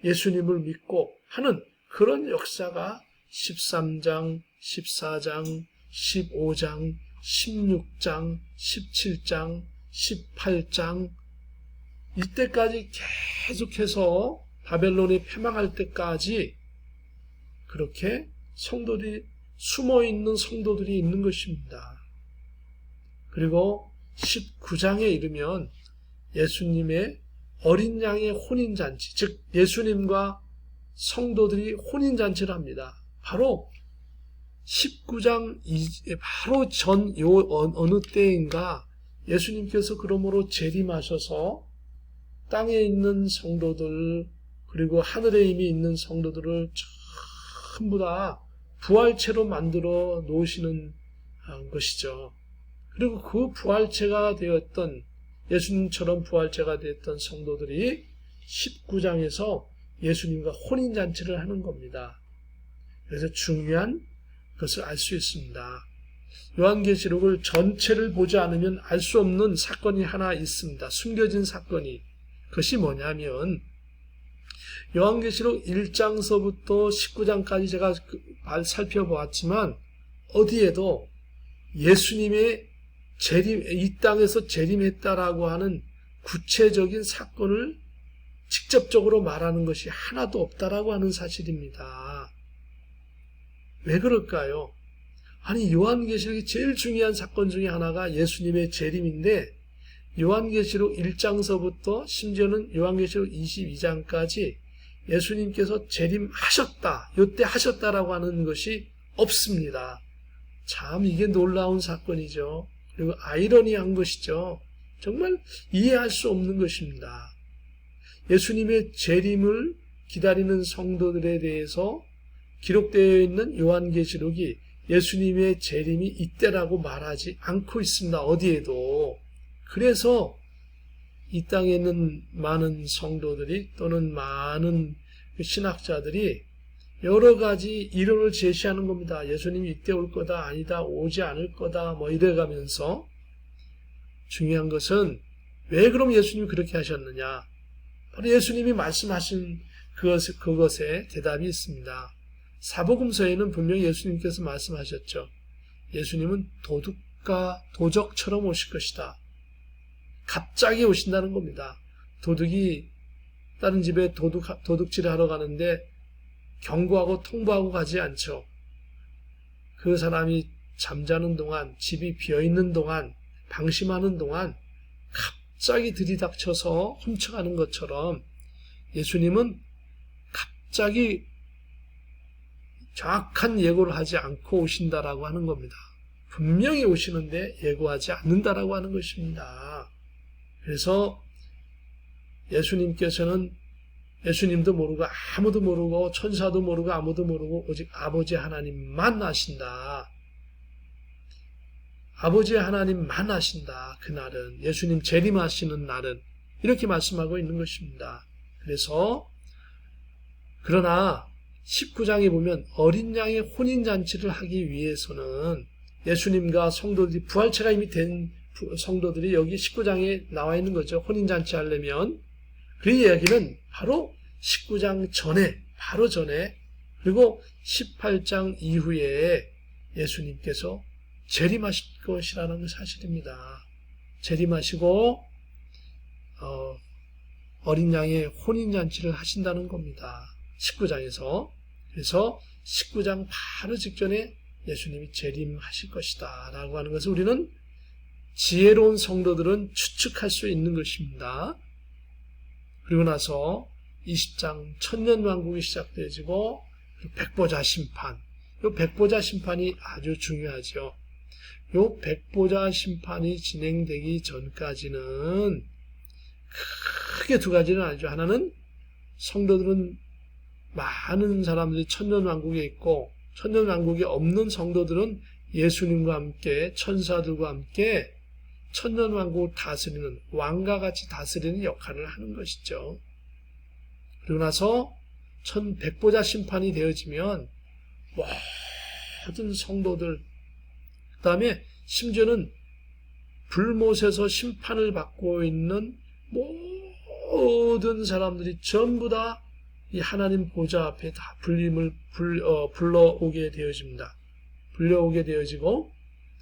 예수님을 믿고 하는 그런 역사가 13장, 14장, 15장, 16장, 17장, 18장 이때까지 계속해서 바벨론이 패망할 때까지 그렇게 성도들이, 숨어있는 성도들이 있는 것입니다. 그리고 19장에 이르면 예수님의 어린 양의 혼인잔치, 즉 예수님과 성도들이 혼인잔치를 합니다. 바로 19장 바로 전 어느 때인가 예수님께서 그러므로 재림하셔서 땅에 있는 성도들 그리고 하늘에 이미 있는 성도들을 전부 다 부활체로 만들어 놓으시는 것이죠. 그리고 그 부활체가 되었던 예수님처럼 부활체가 되었던 성도들이 19장에서 예수님과 혼인잔치를 하는 겁니다. 그래서 중요한 것을 알 수 있습니다. 요한계시록을 전체를 보지 않으면 알 수 없는 사건이 하나 있습니다. 숨겨진 사건이. 그것이 뭐냐면 요한계시록 1장서부터 19장까지 제가 살펴보았지만 어디에도 예수님의 이 땅에서 재림했다라고 하는 구체적인 사건을 직접적으로 말하는 것이 하나도 없다라고 하는 사실입니다. 왜 그럴까요? 아니, 요한계시록이 제일 중요한 사건 중에 하나가 예수님의 재림인데 요한계시록 1장서부터 심지어는 요한계시록 22장까지 예수님께서 재림하셨다, 요때 하셨다라고 하는 것이 없습니다. 참 이게 놀라운 사건이죠. 그리고 아이러니한 것이죠. 정말 이해할 수 없는 것입니다. 예수님의 재림을 기다리는 성도들에 대해서 기록되어 있는 요한계시록이 예수님의 재림이 이때라고 말하지 않고 있습니다. 어디에도. 그래서 이 땅에 있는 많은 성도들이 또는 많은 신학자들이 여러 가지 이론을 제시하는 겁니다. 예수님이 이때 올 거다, 아니다, 오지 않을 거다, 이래가면서. 중요한 것은 왜 그럼 예수님이 그렇게 하셨느냐? 바로 예수님이 말씀하신 그것에 대답이 있습니다. 사복음서에는 분명히 예수님께서 말씀하셨죠. 예수님은 도적처럼 오실 것이다. 갑자기 오신다는 겁니다. 도둑이 다른 집에 도둑질을 하러 가는데 경고하고 통보하고 가지 않죠. 그 사람이 잠자는 동안, 집이 비어있는 동안, 방심하는 동안 갑자기 들이닥쳐서 훔쳐가는 것처럼 예수님은 갑자기 정확한 예고를 하지 않고 오신다라고 하는 겁니다. 분명히 오시는데 예고하지 않는다라고 하는 것입니다. 그래서 예수님도 모르고 아무도 모르고 천사도 모르고 아무도 모르고 오직 아버지 하나님만 아신다. 아버지 하나님만 아신다. 그날은 예수님 재림하시는 날은 이렇게 말씀하고 있는 것입니다. 그래서 그러나 19장에 보면 어린 양의 혼인잔치를 하기 위해서는 예수님과 성도들이 부활체가 이미 된 성도들이 여기 19장에 나와 있는 거죠. 혼인잔치 하려면. 그 이야기는 바로 19장 전에, 바로 전에, 그리고 18장 이후에 예수님께서 재림하실 것이라는 사실입니다. 재림하시고 어린 양의 혼인잔치를 하신다는 겁니다. 19장에서. 그래서 19장 바로 직전에 예수님이 재림하실 것이다 라고 하는 것을 우리는 지혜로운 성도들은 추측할 수 있는 것입니다. 그리고 나서 20장 천년왕국이 시작되어지고 백보자 심판. 이 백보자 심판이 아주 중요하죠. 이 백보자 심판이 진행되기 전까지는 크게 두 가지는 아니죠. 하나는 성도들은 많은 사람들이 천년왕국에 있고 천년왕국이 없는 성도들은 예수님과 함께 천사들과 함께 천년왕국을 다스리는 왕과 같이 다스리는 역할을 하는 것이죠. 그리고 나서 백보자 심판이 되어지면 모든 성도들 그 다음에 심지어는 불못에서 심판을 받고 있는 모든 사람들이 전부 다 이 하나님 보좌 앞에 다 불러오게 되어집니다. 불려오게 되어지고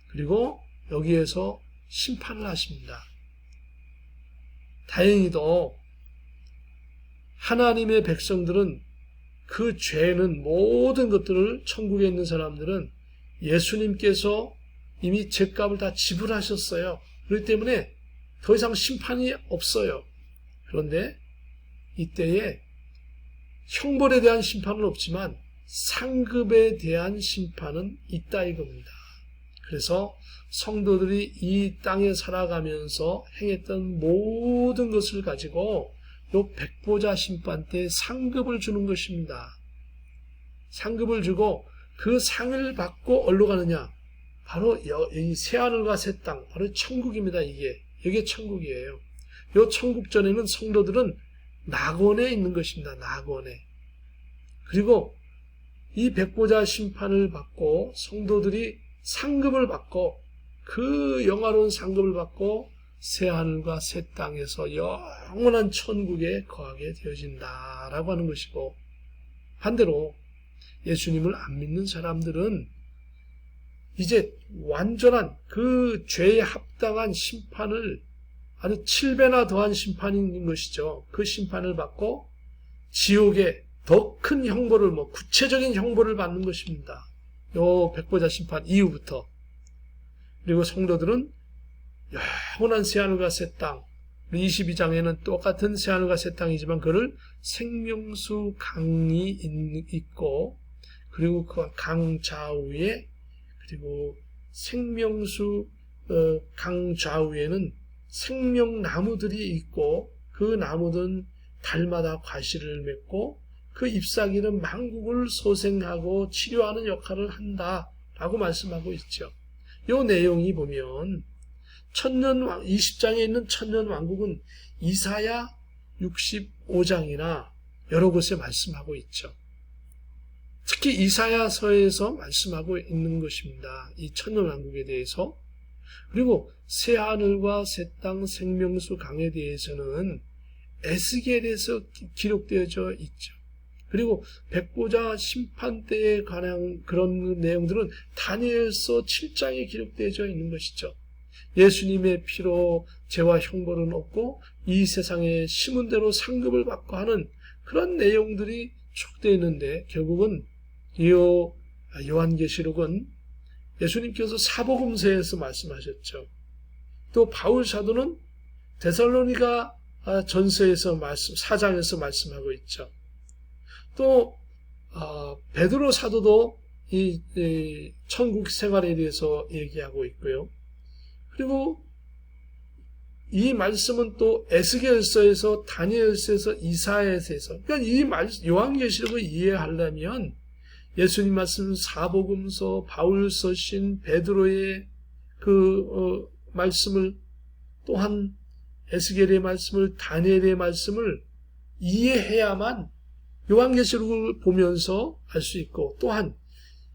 그리고 여기에서 심판을 하십니다. 다행히도 하나님의 백성들은 그 죄는 모든 것들을 천국에 있는 사람들은 예수님께서 이미 죄값을 다 지불하셨어요. 그렇기 때문에 더 이상 심판이 없어요. 그런데 이때에 형벌에 대한 심판은 없지만 상급에 대한 심판은 있다 이겁니다. 그래서 성도들이 이 땅에 살아가면서 행했던 모든 것을 가지고 요 백보자 심판 때 상급을 주는 것입니다. 상급을 주고 그 상을 받고 어디로 가느냐? 바로 이 새하늘과 새 땅, 바로 천국입니다. 이게 천국이에요. 이 천국 전에는 성도들은 낙원에 있는 것입니다. 낙원에. 그리고 이 백보자 심판을 받고 성도들이 상급을 받고 그 영화로운 상급을 받고 새하늘과 새 땅에서 영원한 천국에 거하게 되어진다라고 하는 것이고, 반대로 예수님을 안 믿는 사람들은 이제 완전한 그 죄에 합당한 심판을, 아주 7배나 더한 심판인 것이죠. 그 심판을 받고 지옥에 더 큰 형벌을, 구체적인 형벌을 받는 것입니다. 요 백보자 심판 이후부터. 그리고 성도들은 영원한 새하늘과 새 땅, 22장에는 똑같은 새하늘과 새 땅이지만 그를 생명수 강이 있고, 그리고 그 강 좌우에, 그리고 생명수 강 좌우에는 생명나무들이 있고, 그 나무들은 달마다 과실을 맺고 그 잎사귀는 만국을 소생하고 치료하는 역할을 한다라고 말씀하고 있죠. 이 내용이 보면 20장에 있는 천년왕국은 이사야 65장이나 여러 곳에 말씀하고 있죠. 특히 이사야서에서 말씀하고 있는 것입니다. 이 천년왕국에 대해서. 그리고 새하늘과 새 땅 생명수 강에 대해서는 에스겔에서 기록되어져 있죠. 그리고 백보자 심판 때에 관한 그런 내용들은 다니엘서 7장에 기록되어져 있는 것이죠. 예수님의 피로 죄와 형벌은 없고 이 세상에 심은 대로 상급을 받고 하는 그런 내용들이 축되어 있는데, 결국은 이 요한계시록은 예수님께서 사복음서에서 말씀하셨죠. 또 바울 사도는 데살로니가 전서에서 4장에서 말씀하고 있죠. 또 베드로 사도도 이 천국 생활에 대해서 얘기하고 있고요. 그리고 이 말씀은 또 에스겔서에서, 다니엘서에서, 이사야서에서, 그러니까 이 요한계시록을 이해하려면 예수님 말씀 사복음서, 바울서신, 베드로의 그 말씀을, 또한 에스겔의 말씀을, 다니엘의 말씀을 이해해야만 요한계시록을 보면서 알 수 있고, 또한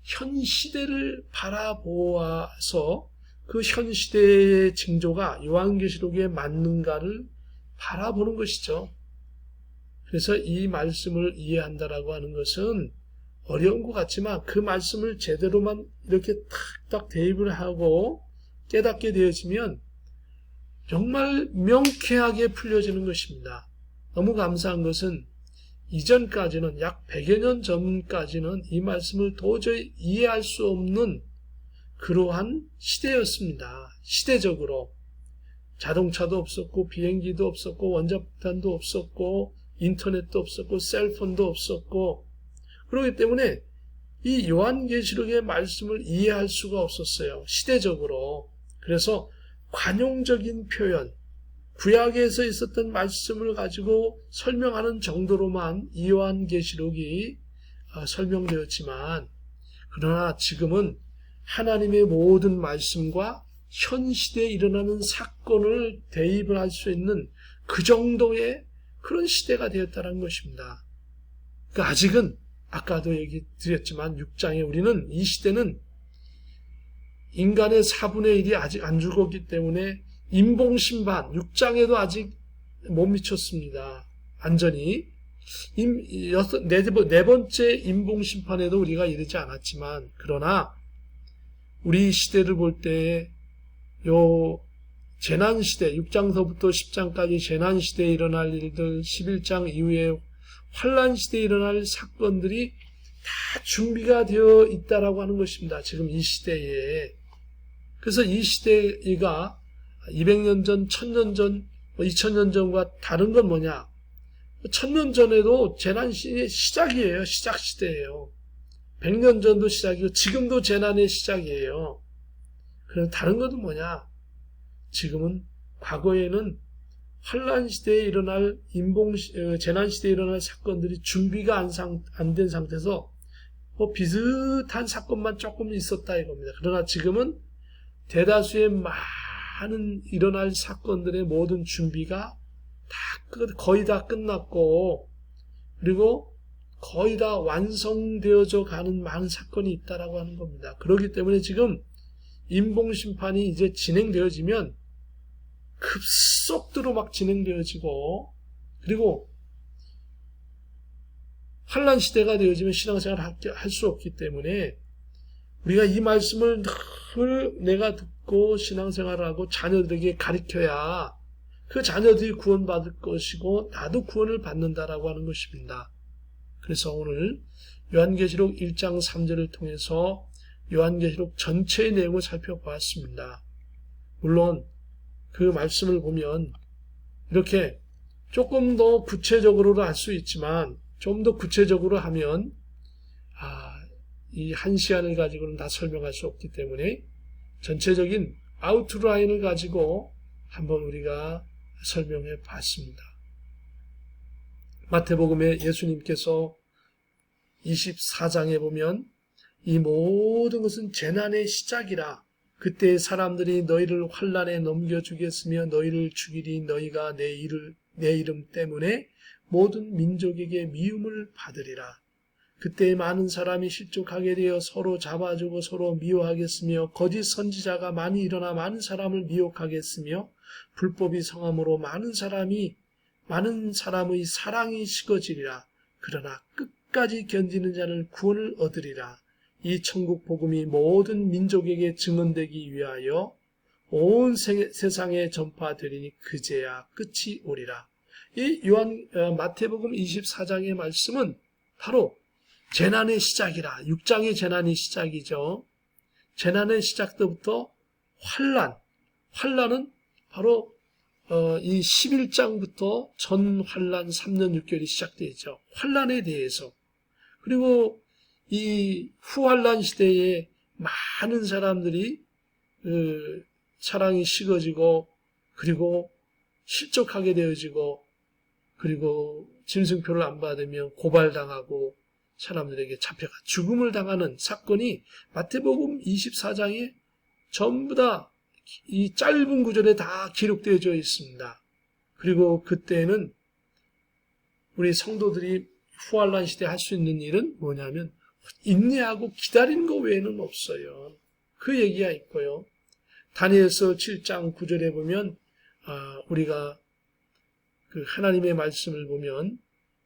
현 시대를 바라보아서 그 현 시대의 징조가 요한계시록에 맞는가를 바라보는 것이죠. 그래서 이 말씀을 이해한다라고 하는 것은 어려운 것 같지만 그 말씀을 제대로만 이렇게 탁탁 대입을 하고 깨닫게 되어지면 정말 명쾌하게 풀려지는 것입니다. 너무 감사한 것은 이전까지는, 약 100여 년 전까지는 이 말씀을 도저히 이해할 수 없는 그러한 시대였습니다. 시대적으로 자동차도 없었고 비행기도 없었고 원자폭탄도 없었고 인터넷도 없었고 셀폰도 없었고, 그렇기 때문에 이 요한계시록의 말씀을 이해할 수가 없었어요. 시대적으로. 그래서 관용적인 표현, 구약에서 있었던 말씀을 가지고 설명하는 정도로만 이 요한계시록이 설명되었지만, 그러나 지금은 하나님의 모든 말씀과 현 시대에 일어나는 사건을 대입을 할 수 있는 그 정도의 그런 시대가 되었다는 것입니다. 그러니까 아직은 아까도 얘기 드렸지만 6장에 우리는 이 시대는 인간의 4분의 1이 아직 안 죽었기 때문에 인봉심판 6장에도 아직 못 미쳤습니다. 완전히 네 번째 인봉심판에도 우리가 이르지 않았지만, 그러나 우리 시대를 볼 때 요 재난시대 6장서부터 10장까지 재난시대에 일어날 일들, 11장 이후에 환란시대에 일어날 사건들이 다 준비가 되어 있다라고 하는 것입니다. 지금 이 시대에. 그래서 이 시대가 200년 전, 1000년 전, 2000년 전과 다른 건 뭐냐? 1000년 전에도 재난시대의 시작이에요. 시작시대예요. 100년 전도 시작이고 지금도 재난의 시작이에요. 그래서 다른 것은 뭐냐? 지금은, 과거에는 환란시대에 일어날 재난시대에 일어날 사건들이 준비가 안 된 상태에서 뭐 비슷한 사건만 조금 있었다 이겁니다. 그러나 지금은 대다수의 많은 일어날 사건들의 모든 준비가 거의 다 끝났고, 그리고 거의 다 완성되어져 가는 많은 사건이 있다라고 하는 겁니다. 그렇기 때문에 지금 인봉심판이 이제 진행되어지면 급속도로 막 진행되어지고, 그리고 환란 시대가 되어지면 신앙생활을 할 수 없기 때문에 우리가 이 말씀을 늘 내가 듣고 신앙생활을 하고 자녀들에게 가르쳐야 그 자녀들이 구원받을 것이고 나도 구원을 받는다라고 하는 것입니다. 그래서 오늘 요한계시록 1장 3절을 통해서 요한계시록 전체의 내용을 살펴보았습니다. 물론 그 말씀을 보면 이렇게 조금 더 구체적으로 알 수 있지만 좀 더 구체적으로 하면 이 한 시간을 가지고는 다 설명할 수 없기 때문에 전체적인 아웃라인을 가지고 한번 우리가 설명해 봤습니다. 마태복음에 예수님께서 24장에 보면 이 모든 것은 재난의 시작이라, 그때 사람들이 너희를 환난에 넘겨주겠으며 너희를 죽이리, 너희가 내 이름 때문에 모든 민족에게 미움을 받으리라. 그때 많은 사람이 실족하게 되어 서로 잡아주고 서로 미워하겠으며 거짓 선지자가 많이 일어나 많은 사람을 미혹하겠으며 불법이 성함으로 많은 사람의 사랑이 식어지리라. 그러나 끝까지 견디는 자는 구원을 얻으리라. 이 천국 복음이 모든 민족에게 증언되기 위하여 온 세상에 전파되리니 그제야 끝이 오리라. 이 마태복음 24장의 말씀은 바로 재난의 시작이라. 6장의 재난이 시작이죠. 재난의 시작 때부터 환난은 바로 이 11장부터 전 환난 3년 6개월이 시작되죠. 환난에 대해서. 그리고 이 후환난 시대에 많은 사람들이 사랑이 식어지고 그리고 실족하게 되어지고 그리고 짐승표를 안 받으면 고발당하고 사람들에게 잡혀가 죽음을 당하는 사건이 마태복음 24장에 전부 다 이 짧은 구절에 다 기록되어져 있습니다. 그리고 그때는 우리 성도들이 후환난 시대에 할 수 있는 일은 뭐냐면 인내하고 기다리는 것 외에는 없어요. 그 얘기가 있고요. 다니엘서 7장 9절에 보면 우리가 그 하나님의 말씀을 보면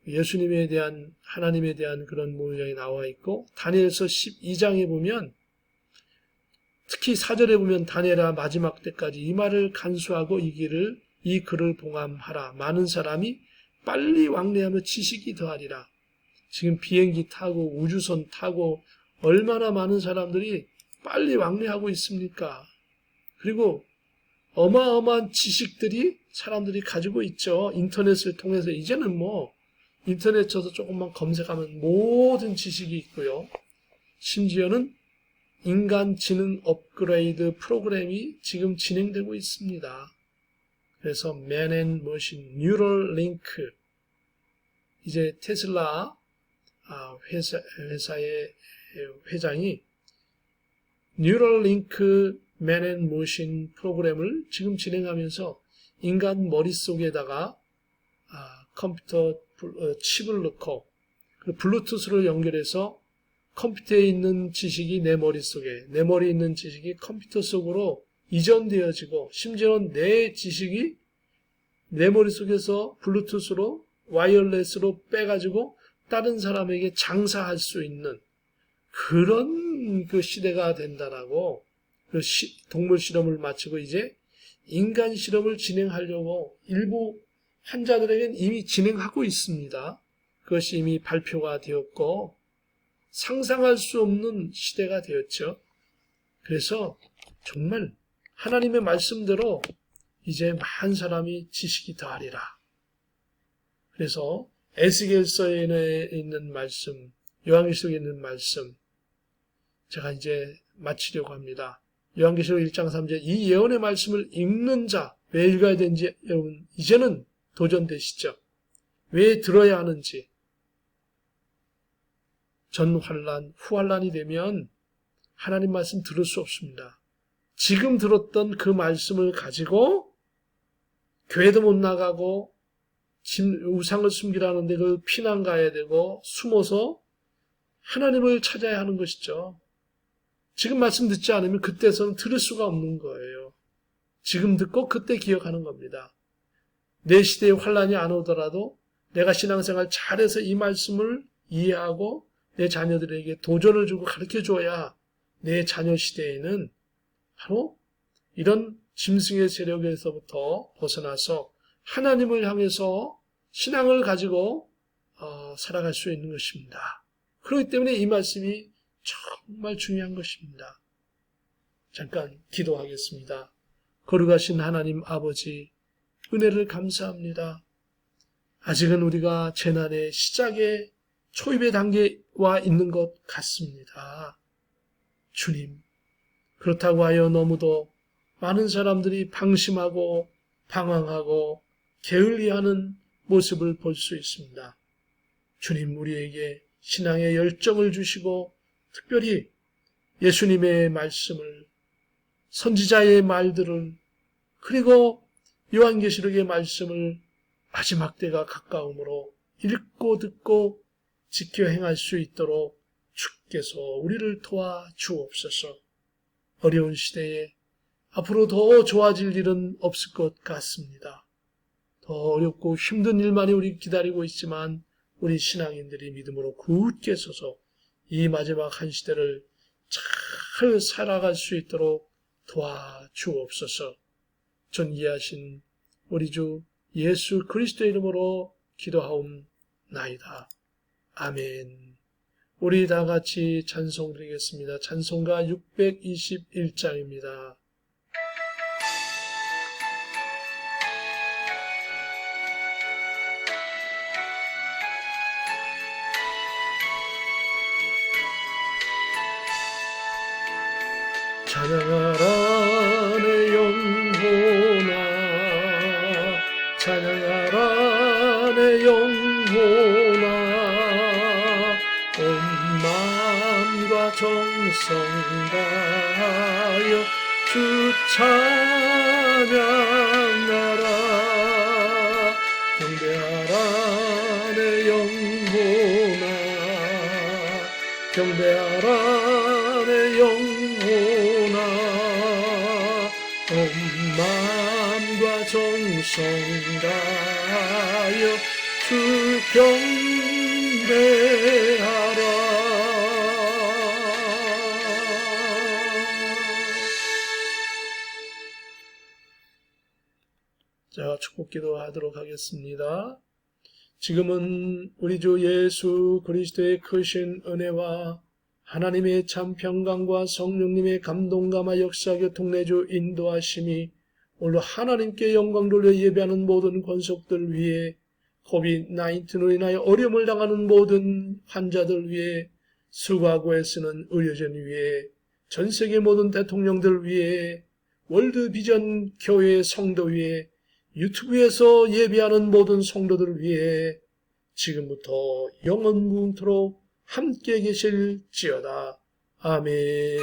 예수님에 대한 하나님에 대한 그런 모양이 나와 있고, 다니엘서 12장에 보면 특히 4절에 보면 다니엘아 마지막 때까지 이 말을 간수하고 이 글을 봉함하라. 많은 사람이 빨리 왕래하며 지식이 더하리라. 지금 비행기 타고 우주선 타고 얼마나 많은 사람들이 빨리 왕래하고 있습니까? 그리고 어마어마한 지식들이 사람들이 가지고 있죠. 인터넷을 통해서 이제는 인터넷 쳐서 조금만 검색하면 모든 지식이 있고요. 심지어는 인간지능 업그레이드 프로그램이 지금 진행되고 있습니다. 그래서 Man and Machine, 뉴럴링크, 이제 테슬라 회사의 회장이 뉴럴링크 Man and Machine 프로그램을 지금 진행하면서 인간 머릿속에다가 컴퓨터 칩을 넣고 블루투스를 연결해서 컴퓨터에 있는 지식이 내 머릿속에, 내 머리에 있는 지식이 컴퓨터 속으로 이전되어지고, 심지어는 내 지식이 내 머릿속에서 블루투스로 와이어레스로 빼가지고 다른 사람에게 장사할 수 있는 그런 그 시대가 된다라고, 동물 실험을 마치고 이제 인간 실험을 진행하려고 일부 환자들에게는 이미 진행하고 있습니다. 그것이 이미 발표가 되었고 상상할 수 없는 시대가 되었죠. 그래서 정말 하나님의 말씀대로 이제 많은 사람이 지식이 더하리라. 그래서 에스겔서에 있는 말씀, 요한계시록에 있는 말씀, 제가 이제 마치려고 합니다. 요한계시록 1장 3절, 이 예언의 말씀을 읽는 자, 왜 읽어야 되는지 여러분 이제는 도전되시죠? 왜 들어야 하는지. 전 환란, 후 환란이 되면 하나님 말씀 들을 수 없습니다. 지금 들었던 그 말씀을 가지고 교회도 못 나가고 우상을 숨기라는데 그 피난 가야 되고 숨어서 하나님을 찾아야 하는 것이죠. 지금 말씀 듣지 않으면 그때서는 들을 수가 없는 거예요. 지금 듣고 그때 기억하는 겁니다. 내 시대에 환란이 안 오더라도 내가 신앙생활 잘해서 이 말씀을 이해하고 내 자녀들에게 도전을 주고 가르쳐줘야 내 자녀 시대에는 바로 이런 짐승의 세력에서부터 벗어나서 하나님을 향해서 신앙을 가지고 살아갈 수 있는 것입니다. 그렇기 때문에 이 말씀이 정말 중요한 것입니다. 잠깐 기도하겠습니다. 거룩하신 하나님 아버지, 은혜를 감사합니다. 아직은 우리가 재난의 시작의 초입의 단계와 있는 것 같습니다. 주님, 그렇다고 하여 너무도 많은 사람들이 방심하고 방황하고 게을리하는 모습을 볼 수 있습니다. 주님, 우리에게 신앙의 열정을 주시고 특별히 예수님의 말씀을, 선지자의 말들을, 그리고 요한계시록의 말씀을 마지막 때가 가까움으로 읽고 듣고 지켜 행할 수 있도록 주께서 우리를 도와 주옵소서. 어려운 시대에 앞으로 더 좋아질 일은 없을 것 같습니다. 더 어렵고 힘든 일만이 우리 기다리고 있지만 우리 신앙인들이 믿음으로 굳게 서서 이 마지막 한 시대를 잘 살아갈 수 있도록 도와주옵소서. 존귀하신 우리 주 예수 그리스도의 이름으로 기도하옵나이다. 아멘. 우리 다 같이 찬송 드리겠습니다. 찬송가 621장입니다. 찬양하라 내 영혼아, 찬양하라 내 영혼아, 온 마음과 정성 다하여 주 찬양하라. 경배하라 내 영혼아, 경배하라 내 영혼아, 온 마음과 정성 다하여 주 경배하라. 자, 축복기도 하도록 하겠습니다. 지금은 우리 주 예수 그리스도의 크신 은혜와 하나님의 참 평강과 성령님의 감동감화 역사 교통내주 인도하심이 오늘도 하나님께 영광 돌려 예배하는 모든 권속들 위해, COVID-19로 인하여 어려움을 당하는 모든 환자들 위해, 수고하고 애쓰는 의료진 위해, 전세계 모든 대통령들 위해, 월드비전 교회 성도 위해, 유튜브에서 예배하는 모든 성도들 위해 지금부터 영원무궁토록 함께 계실지어다. 아멘.